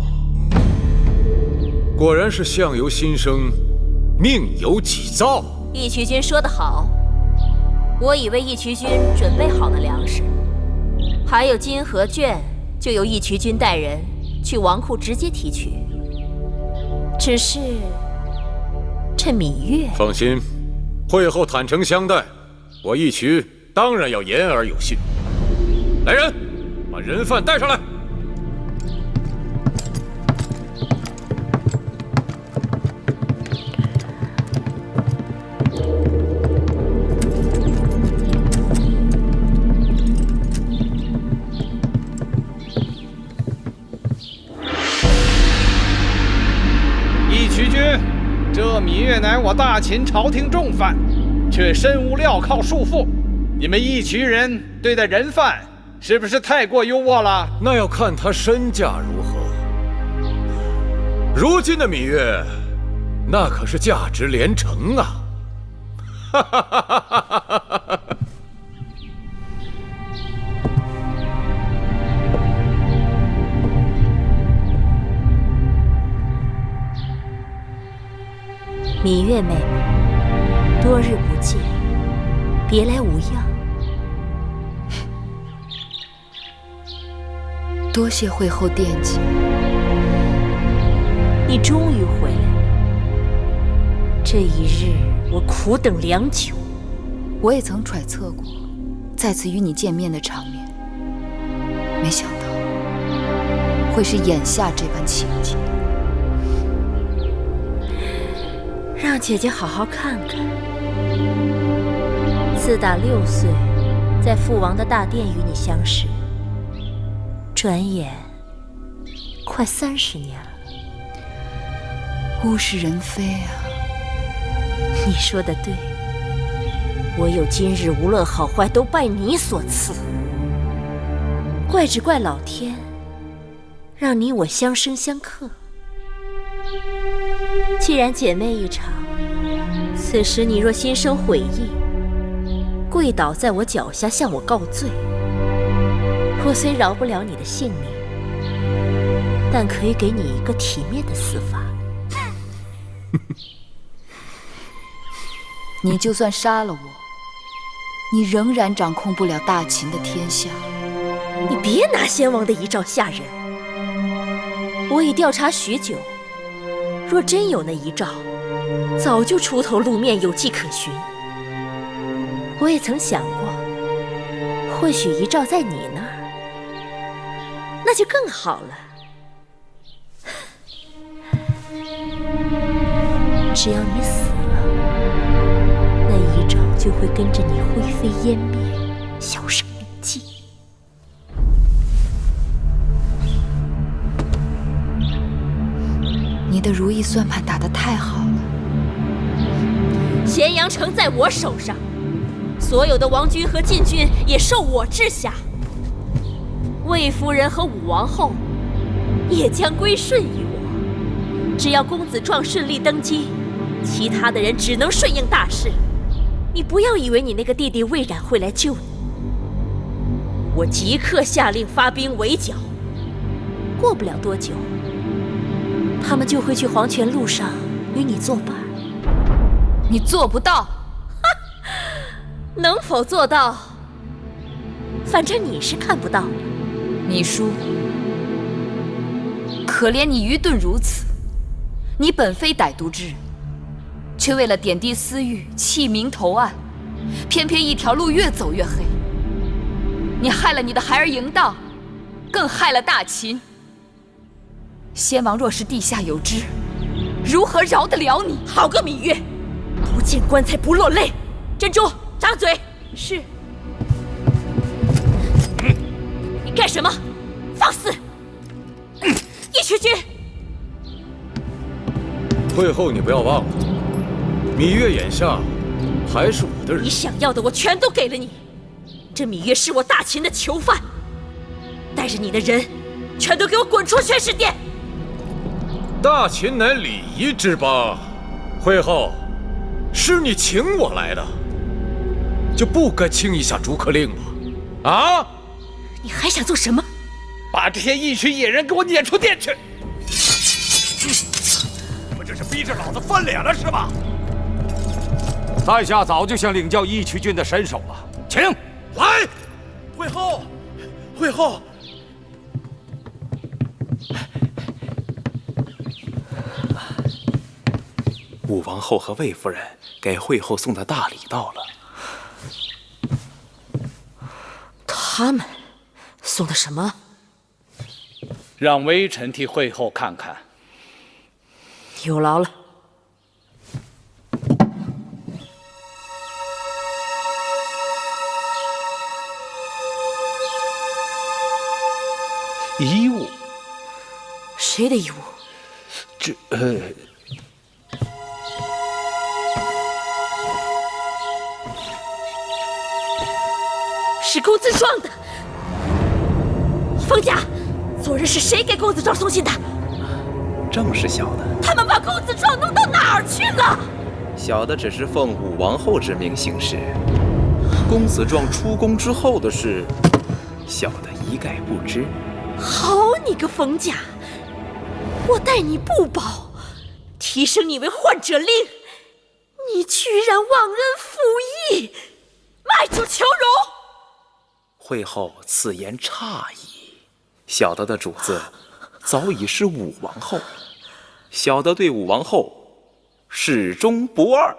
果然是相由心生，命由己造。义渠君说得好，我以为义渠君准备好了粮食，还有金和绢，就由义渠君带人去王库直接提取。只是这芈月，放心，会后坦诚相待，我义渠当然要言而有信。来人，把人犯带上来。义渠君，这芈月乃我大秦朝廷重犯，却身无镣铐束缚。你们义渠人对待人犯，是不是太过优渥了？那要看他身价如何。如今的芈月，那可是价值连城啊！哈哈哈哈哈哈！芈月妹妹，多日不见，别来无恙。多谢会后惦记。你终于回来了，这一日我苦等良久。我也曾揣测过再次与你见面的场面，没想到会是眼下这般情景。让姐姐好好看看。自打6岁，在父王的大殿与你相识，转眼快30年了。物是人非啊！你说的对，我有今日，无论好坏，都拜你所赐。怪只怪老天，让你我相生相克。既然姐妹一场，此时你若心生悔意，跪倒在我脚下向我告罪，我虽饶不了你的性命，但可以给你一个体面的死法。你就算杀了我，你仍然掌控不了大秦的天下。你别拿先王的遗诏吓人。我已调查许久，若真有那遗诏，早就出头露面，有迹可循。我也曾想过，或许遗诏在你那儿，那就更好了。只要你死了，那遗诏就会跟着你灰飞烟灭，销声匿迹。你的如意算盘打得太好了。咸阳城在我手上，所有的王军和禁军也受我治辖。魏夫人和武王后也将归顺于我。只要公子壮顺利登基，其他的人只能顺应大势。你不要以为你那个弟弟魏冉会来救你，我即刻下令发兵围剿。过不了多久，他们就会去黄泉路上与你作伴。你做不到。能否做到，反正你是看不到。你输。可怜你愚钝如此，你本非歹毒之人，却为了点滴私欲弃明投暗，偏偏一条路越走越黑。你害了你的孩儿嬴荡，更害了大秦。先王若是地下有知，如何饶得了你？好个芈月，不见棺材不落泪。珍珠，张嘴。是。你干什么？放肆！义渠君。会后你不要忘了，芈月眼下还是我的人。你想要的我全都给了你。这芈月是我大秦的囚犯，带着你的人，全都给我滚出宣誓殿！大秦乃礼仪之邦，会后是你请我来的，就不该轻易下逐客令吗？啊！你还想做什么？把这些义渠野人给我撵出殿去！你们这是逼着老子翻脸了是吧？在下早就想领教义渠君的身手了，请来。会后，会后。武王后和魏夫人给会后送的大礼到了。他们送的什么？让微臣替会后看看。有劳了。衣物？谁的衣物？是公子壮的。冯家，昨日是谁给公子壮送信的？正是小的。他们把公子壮弄到哪儿去了？小的只是奉武王后之命行事，公子壮出宫之后的事，小的一概不知。好你个冯家！我待你不薄，提升你为患者令，你居然忘恩负义，卖主求荣！会后此言差矣，小的的主子早已是武王后，小的对武王后始终不二。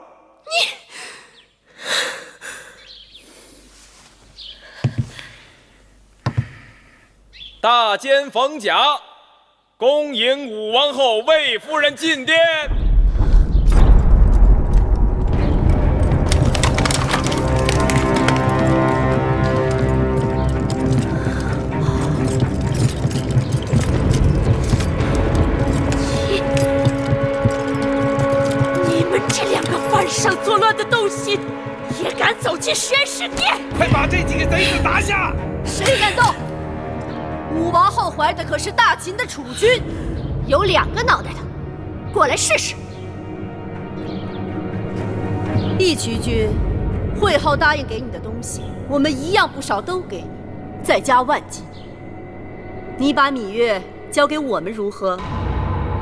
大监冯甲恭迎武王后魏夫人进殿。你们这两个犯上作乱的东西，也敢走进宣誓殿？快把这几个贼子拿下！谁敢动？武王后怀的可是大秦的储君，有2个脑袋的，过来试试。义渠君，会后答应给你的东西，我们一样不少都给你，再加万金。你把芈月交给我们如何？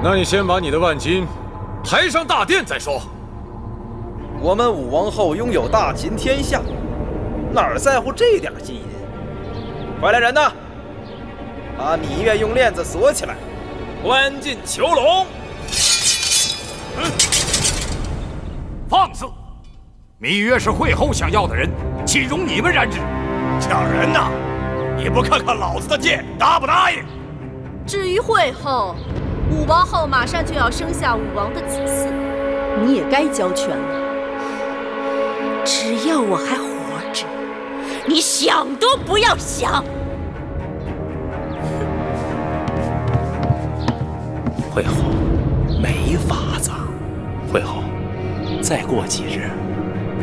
那你先把你的万金抬上大殿再说。我们武王后拥有大秦天下，哪在乎这点金银？快来人呐！把芈月用链子锁起来，关进囚笼。放肆！芈月是会后想要的人，岂容你们染指？抢人呐！你不看看老子的剑，答不答应？至于会后，武王后马上就要生下武王的子嗣，你也该交权了。只要我还活着，你想都不要想。会后没法子，会后再过几日，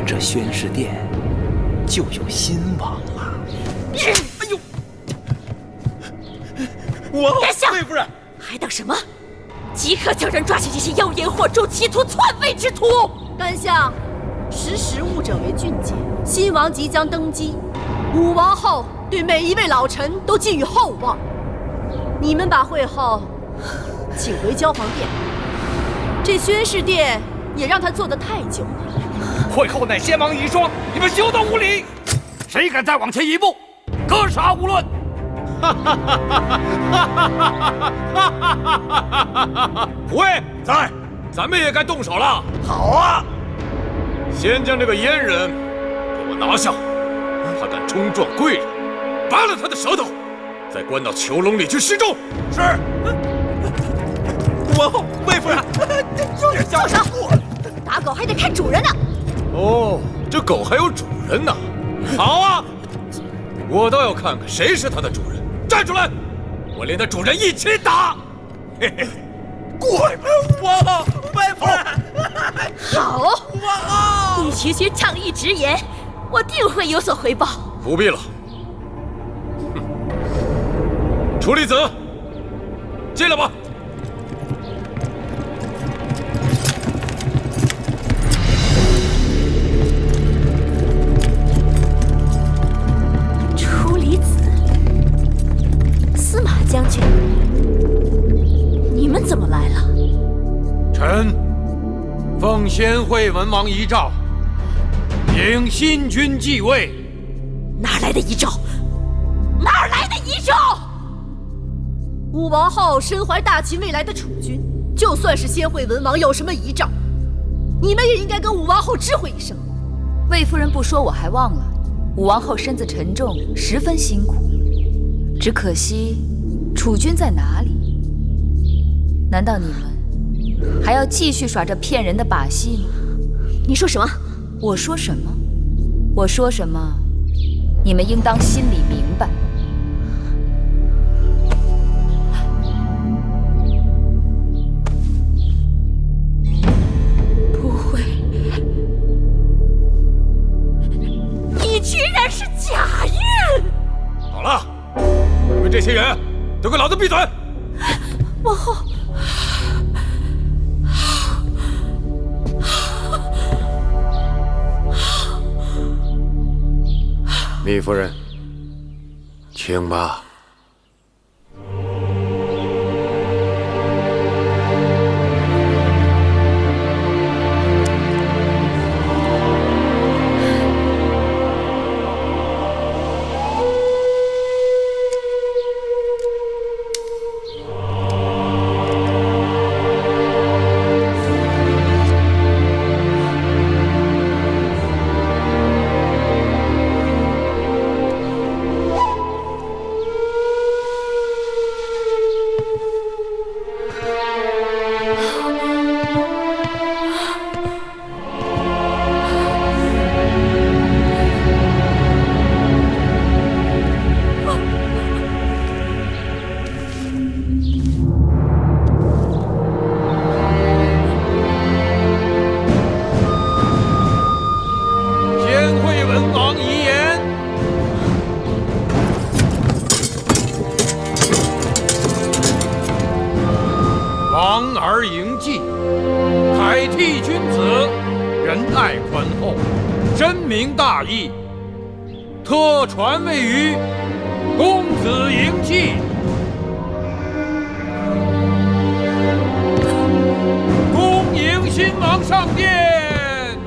这宣誓殿就有新王了。哎呦！我殿下，魏夫人，还等什么？即刻将人抓起这些妖言惑众、企图篡位之徒！干相，识时务者为俊杰。新王即将登基，武王后对每一位老臣都寄予厚望。你们把会后请回交皇殿，这宣誓殿也让他坐得太久了。会后乃先王遗孀，你们休得无礼！谁敢再往前一步，格杀勿论！胡卫在，咱们也该动手了。好啊！先将这个阉人给我拿下，他敢冲撞贵人，拔了他的舌头，再关到囚笼里去示众。是。武王后，魏夫人，住手！打狗还得看主人呢。哦，这狗还有主人呢。好啊，我倒要看看谁是它的主人。站出来，我连它主人一起打。嘿嘿，过来吧，武王后，魏夫人。好，武王后，义渠君仗义直言，我定会有所回报。不必了。哼，楚离子，进来吧。将军，你们怎么来了？臣奉先惠文王遗诏，迎新君继位。哪来的遗诏？哪来的遗诏？武王后身怀大秦未来的储君，就算是先惠文王有什么遗诏，你们也应该跟武王后知会一声。魏夫人不说我还忘了，武王后身子沉重，十分辛苦。只可惜，楚军在哪里？难道你们还要继续耍这骗人的把戏吗？你说什么？我说什么？我说什么？你们应当心里明白。不会，你居然是贾韵！好了，你们这些人都给老子闭嘴！王后。糜夫人，请吧。王儿迎继，凯替君子，仁爱宽厚，深明大义，特传位于公子迎继。恭迎新王上殿！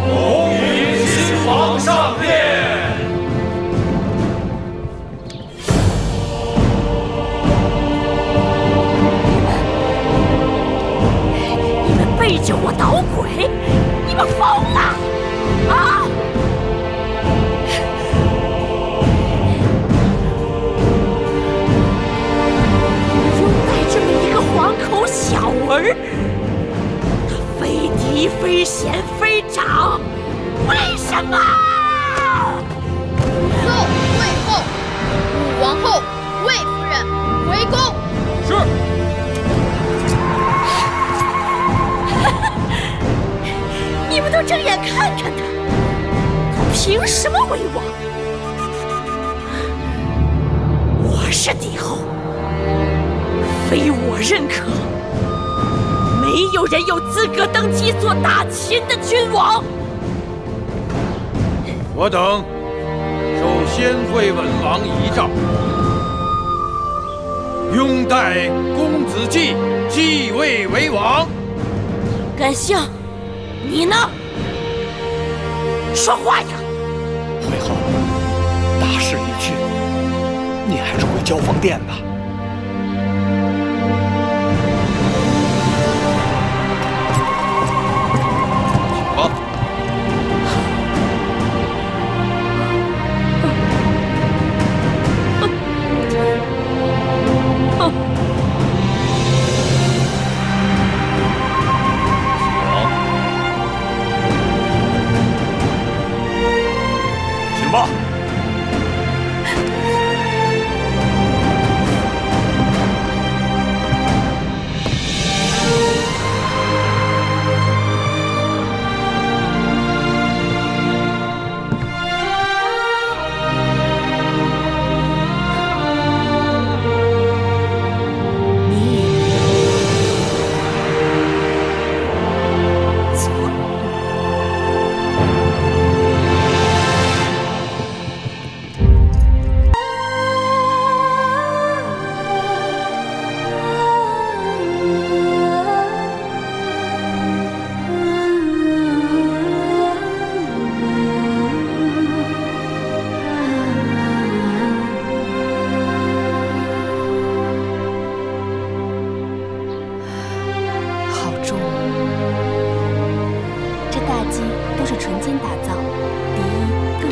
恭迎新王上殿！背着我捣鬼！你们疯了啊！拥戴这么一个黄口小儿，他非嫡非贤非长，为什么？奏魏后，武王后、魏夫人回宫。是。你们都睁眼看看他，他凭什么为王？我是帝后，非我认可，没有人有资格登基做大秦的君王。我等受先惠文王遗诏，拥戴公子季继位为王。甘香，你呢？说话呀！惠后，大势已去，你还是回交房殿吧。好。请吧。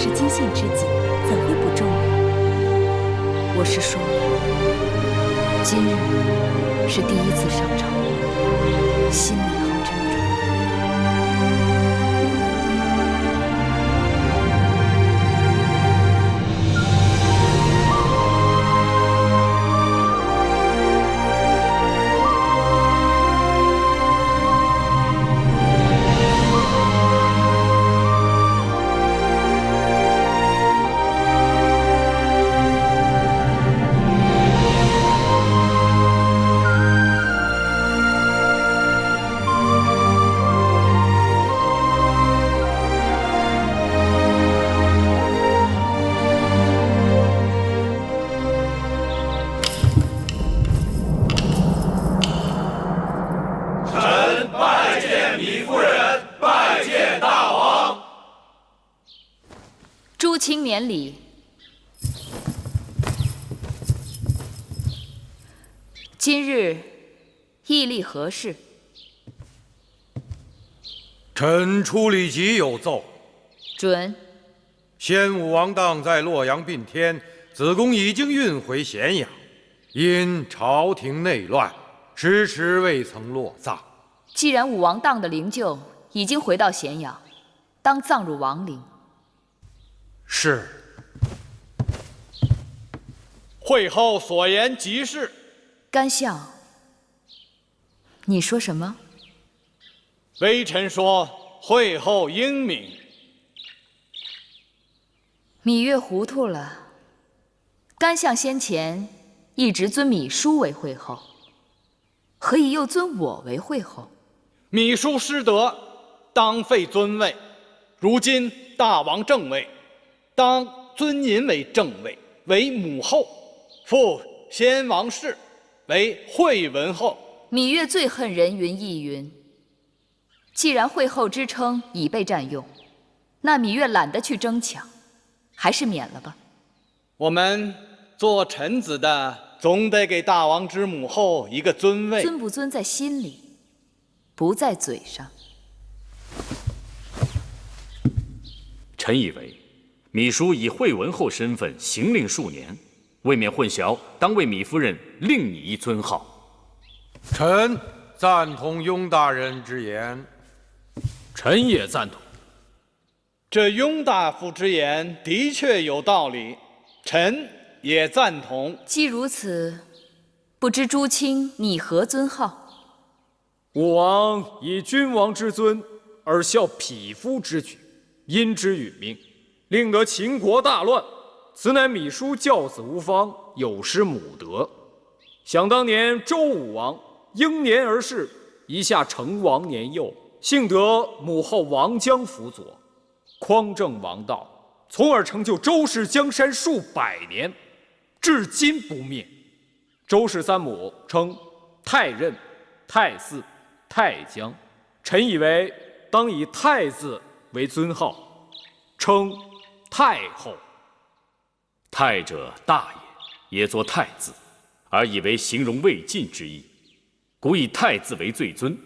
是金线知己，怎会不重用？我是说，今日是第一次上朝，心里好沉重。诸卿免礼。今日议立何事？臣处理急有奏。准。先武王当在洛阳并天，子贡已经运回咸阳，因朝廷内乱，迟迟未曾落葬。既然武王当的灵柩已经回到咸阳，当葬入王陵。是。会后所言极是。干相，你说什么？微臣说会后英明。芈月糊涂了。干相先前一直尊芈姝为惠后，何以又尊我为惠后？芈姝失德，当废尊位。如今大王正位，当尊您为正位，为母后，复先王氏为惠文后。芈月最恨人云亦云。既然惠后之称已被占用，那芈月懒得去争抢，还是免了吧。我们做臣子的，总得给大王之母后一个尊位。尊不尊在心里，不在嘴上。臣以为，芈姝以惠文后身份行令数年，未免混淆，当为芈夫人另拟一尊号。臣赞同雍大人之言。臣也赞同。这雍大夫之言的确有道理，臣也赞同。既如此，不知诸卿拟何尊号？武王以君王之尊而效匹夫之举，因之殒命，令得秦国大乱。此乃芈姝教子无方，有失母德。想当年周武王英年而逝，一下成王年幼，幸得母后王姜辅佐，匡正王道，从而成就周氏江山数百年，至今不灭。周氏三母称太任、太姒、太姜，臣以为当以太字为尊号，称太后。太者大也，也作太字，而以为形容未尽之意。古以太字为最尊，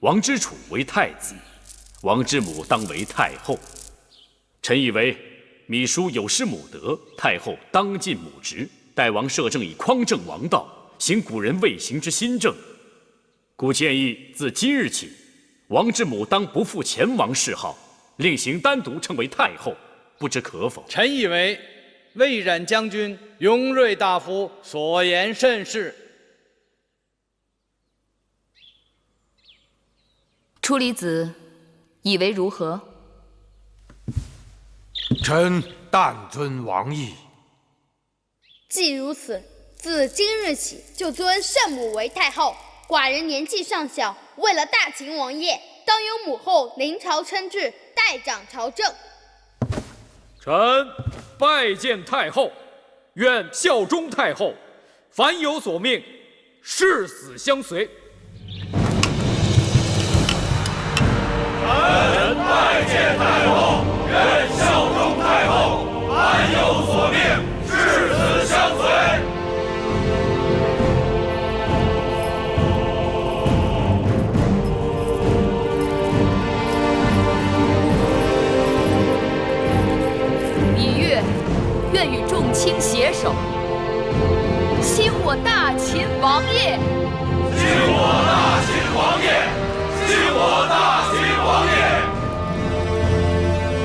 王之楚为太子，王之母当为太后。臣以为芈姝有失母德，太后当尽母职，待王摄政以匡正王道，行古人未行之新政。故建议自今日起，王之母当不负前王谥号，另行单独称为太后，不知可否？臣以为魏冉将军、雍瑞大夫所言甚是。初离子以为如何？臣但遵王意。既如此，自今日起就尊圣母为太后。寡人年纪尚小，为了大秦王业，当由母后临朝称制，代掌朝政。臣拜见太后，愿效忠太后，凡有所命，誓死相随。臣拜见太后，愿效忠太后，凡有所命，誓死相随。愿与众卿携手，兴我大秦王业。兴我大秦王业！兴我大秦王业！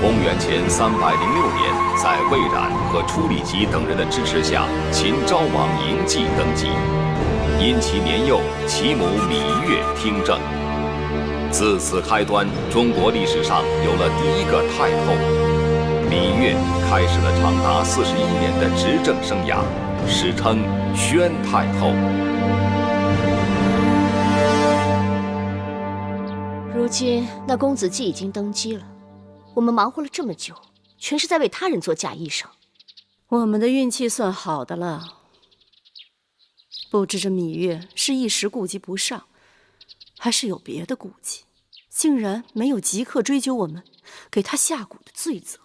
公元前306年，在魏冉和初里吉等人的支持下，秦昭王嬴稷登基。因其年幼，其母芈月听政。自此开端，中国历史上有了第一个太后。芈月开始了长达41年的执政生涯，史称宣太后。如今那公子季已经登基了，我们忙活了这么久，全是在为他人做嫁衣裳。我们的运气算好的了。不知这芈月是一时顾及不上，还是有别的顾忌，竟然没有即刻追究我们给他下蛊的罪责。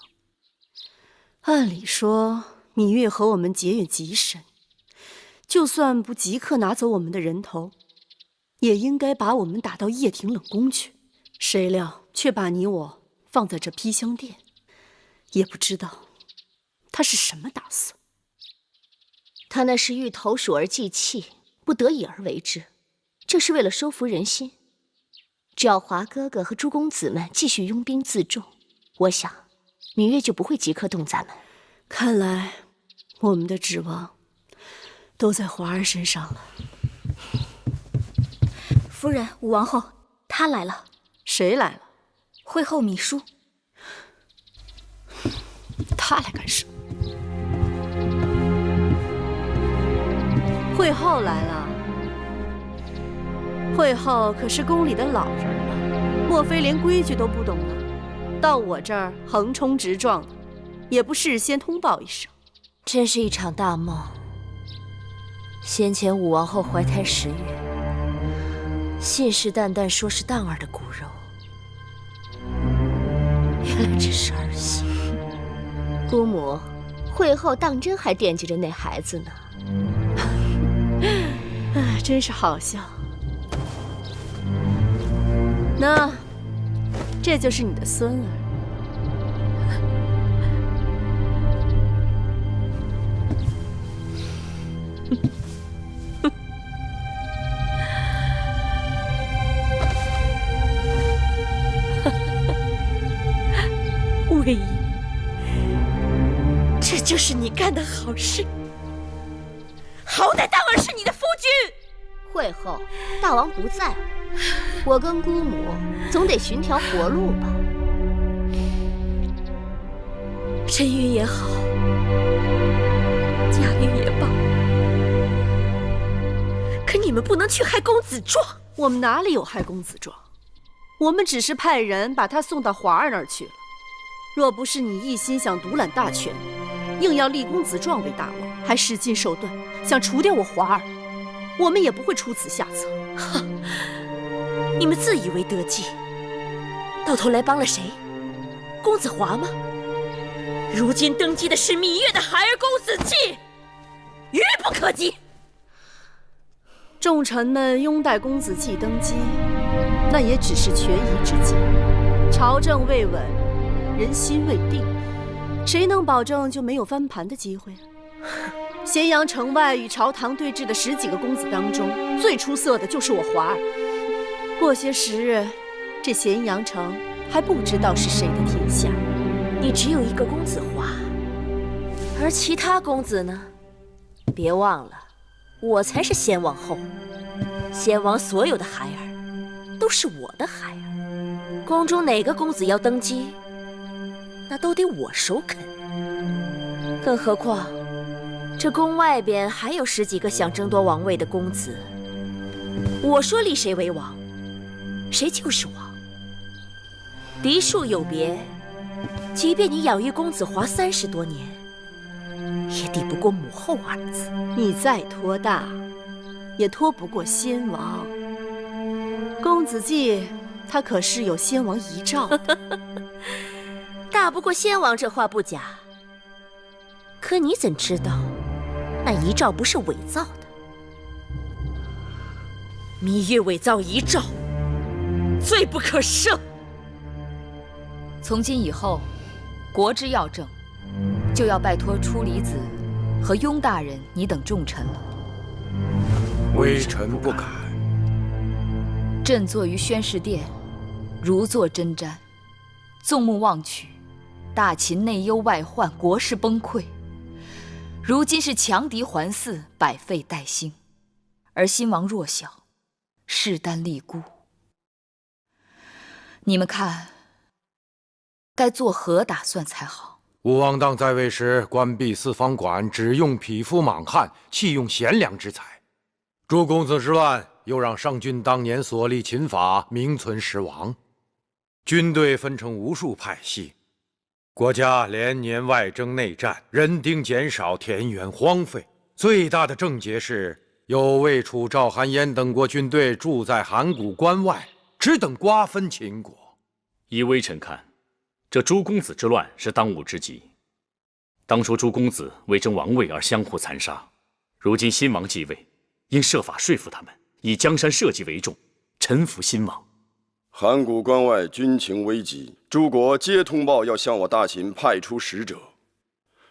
按理说，芈月和我们结怨极深，就算不即刻拿走我们的人头，也应该把我们打到掖庭冷宫去。谁料却把你我放在这披香殿，也不知道他是什么打算。他那是欲投鼠而忌器，不得已而为之，这是为了收服人心。只要华哥哥和诸公子们继续拥兵自重，我想芈月就不会即刻动咱们。看来我们的指望都在华儿身上了。夫人，武王后，她来了。谁来了？会后芈姝。她来干什么？会后来了。会后可是宫里的老人了，莫非连规矩都不懂了？到我这儿横冲直撞的，也不事先通报一声。真是一场大梦。先前武王后怀胎10月，信誓旦旦说是蛋儿的骨肉，原来只是儿戏。姑母，会后当真还惦记着那孩子呢。哎，真是好笑。那，这就是你的孙儿。魏婴，这就是你干的好事。好歹当儿是你的夫君。会后，大王不在了，我跟姑母总得寻条活路吧。身孕也好，假孕也罢，可你们不能去害公子壮。我们哪里有害公子壮？我们只是派人把他送到华儿那儿去了。若不是你一心想独揽大权，硬要立公子壮为大王，还使尽手段想除掉我华儿，我们也不会出此下策。哼！你们自以为得计，到头来帮了谁？公子华吗？如今登基的是芈月的孩儿公子季，愚不可及。众臣们拥戴公子季登基，那也只是权宜之计。朝政未稳，人心未定，谁能保证就没有翻盘的机会？咸阳城外与朝堂对峙的10几个公子当中，最出色的就是我华儿。过些时日，这咸阳城还不知道是谁的天下。你只有一个公子华，而其他公子呢？别忘了，我才是先王后，先王所有的孩儿都是我的孩儿。宫中哪个公子要登基，那都得我首肯。更何况，这宫外边还有10几个想争夺王位的公子，我说立谁为王，谁就是王。嫡庶有别，即便你养育公子华30多年，也抵不过母后2字。你再托大，也托不过先王。公子季，他可是有先王遗诏的。大不过先王这话不假，可你怎知道那遗诏不是伪造的？芈月伪造遗诏，罪不可赦。从今以后，国之要政，就要拜托出离子和雍大人你等重臣了。微臣不敢。朕坐于宣室殿，如坐针毡，纵目望去，大秦内忧外患，国势崩溃。如今是强敌环伺，百废待兴，而新王弱小，势单力孤。你们看，该作何打算才好？武王当在位时，关闭四方馆，只用匹夫莽汉，弃用贤良之才。诸公子之乱，又让上君当年所立秦法名存实亡，军队分成无数派系，国家连年外征内战，人丁减少，田园荒废。最大的症结是，有魏、楚、赵、韩、燕等国军队驻在函谷关外，只等瓜分秦国。依微臣看，这诸公子之乱是当务之急。当初诸公子为争王位而相互残杀，如今新王继位，应设法说服他们，以江山社稷为重，臣服新王。函谷关外军情危急，诸国皆通报要向我大秦派出使者，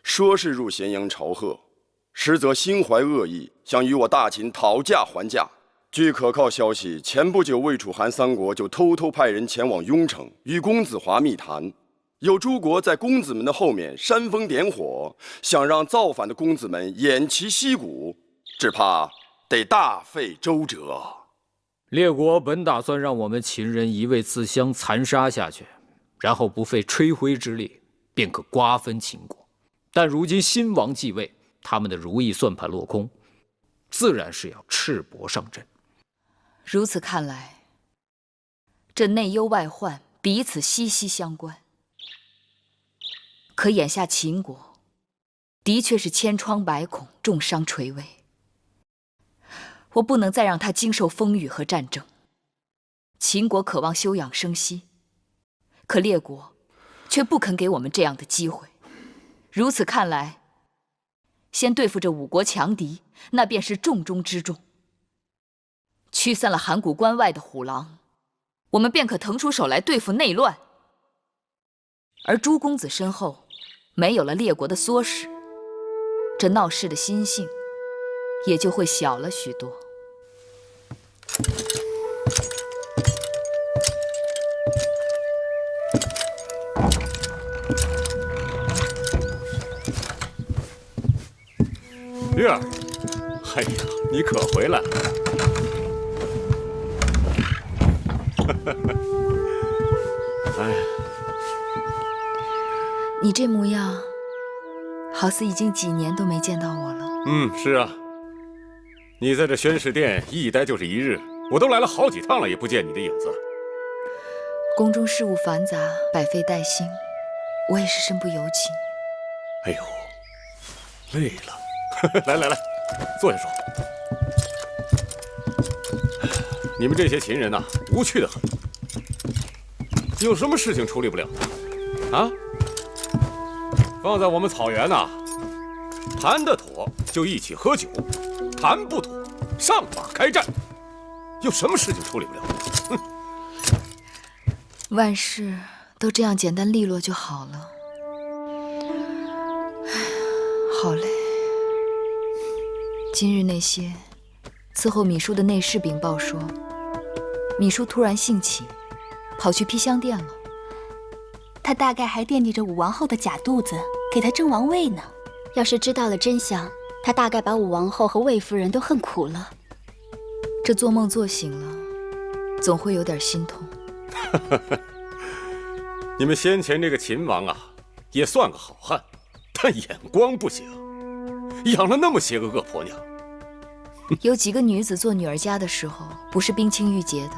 说是入咸阳朝贺，实则心怀恶意，想与我大秦讨价还价。据可靠消息，前不久魏、楚、韩三国就偷偷派人前往雍城，与公子华密谈。有诸国在公子们的后面煽风点火，想让造反的公子们偃旗息鼓，只怕得大费周折。列国本打算让我们秦人一味自相残杀下去，然后不费吹灰之力便可瓜分秦国。但如今新王继位，他们的如意算盘落空，自然是要赤膊上阵。如此看来，这内忧外患彼此息息相关。可眼下秦国的确是千疮百孔，重伤垂危。我不能再让他经受风雨和战争。秦国渴望休养生息，可列国却不肯给我们这样的机会。如此看来，先对付这五国强敌，那便是重中之重。驱散了函谷关外的虎狼，我们便可腾出手来对付内乱。而诸公子身后没有了列国的唆使，这闹事的心性也就会小了许多。月儿，哎呀，你可回来了！哎呀，你这模样，好似已经几年都没见到我了。是啊，你在这宣室殿一待就是一日，我都来了好几趟了，也不见你的影子。宫中事务繁杂，百废待兴，我也是身不由己。哎呦，累了。来，坐下说。你们这些秦人呐，无趣的很，有什么事情处理不了的啊？放在我们草原呐，谈得妥就一起喝酒，谈不妥上马开战，有什么事情处理不了的？万事都这样简单利落就好了。好累。今日那些伺候芈姝的内侍禀报说，芈姝突然兴起，跑去披香殿了。她大概还惦记着武王后的假肚子，给她争王位呢。要是知道了真相，她大概把武王后和魏夫人都恨苦了。这做梦做醒了，总会有点心痛。你们先前这个秦王啊，也算个好汉，但眼光不行。养了那么些个恶婆娘，有几个女子做女儿家的时候不是冰清玉洁的，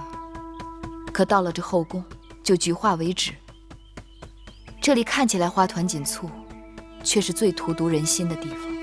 可到了这后宫就菊花为止。这里看起来花团锦簇，却是最荼毒人心的地方。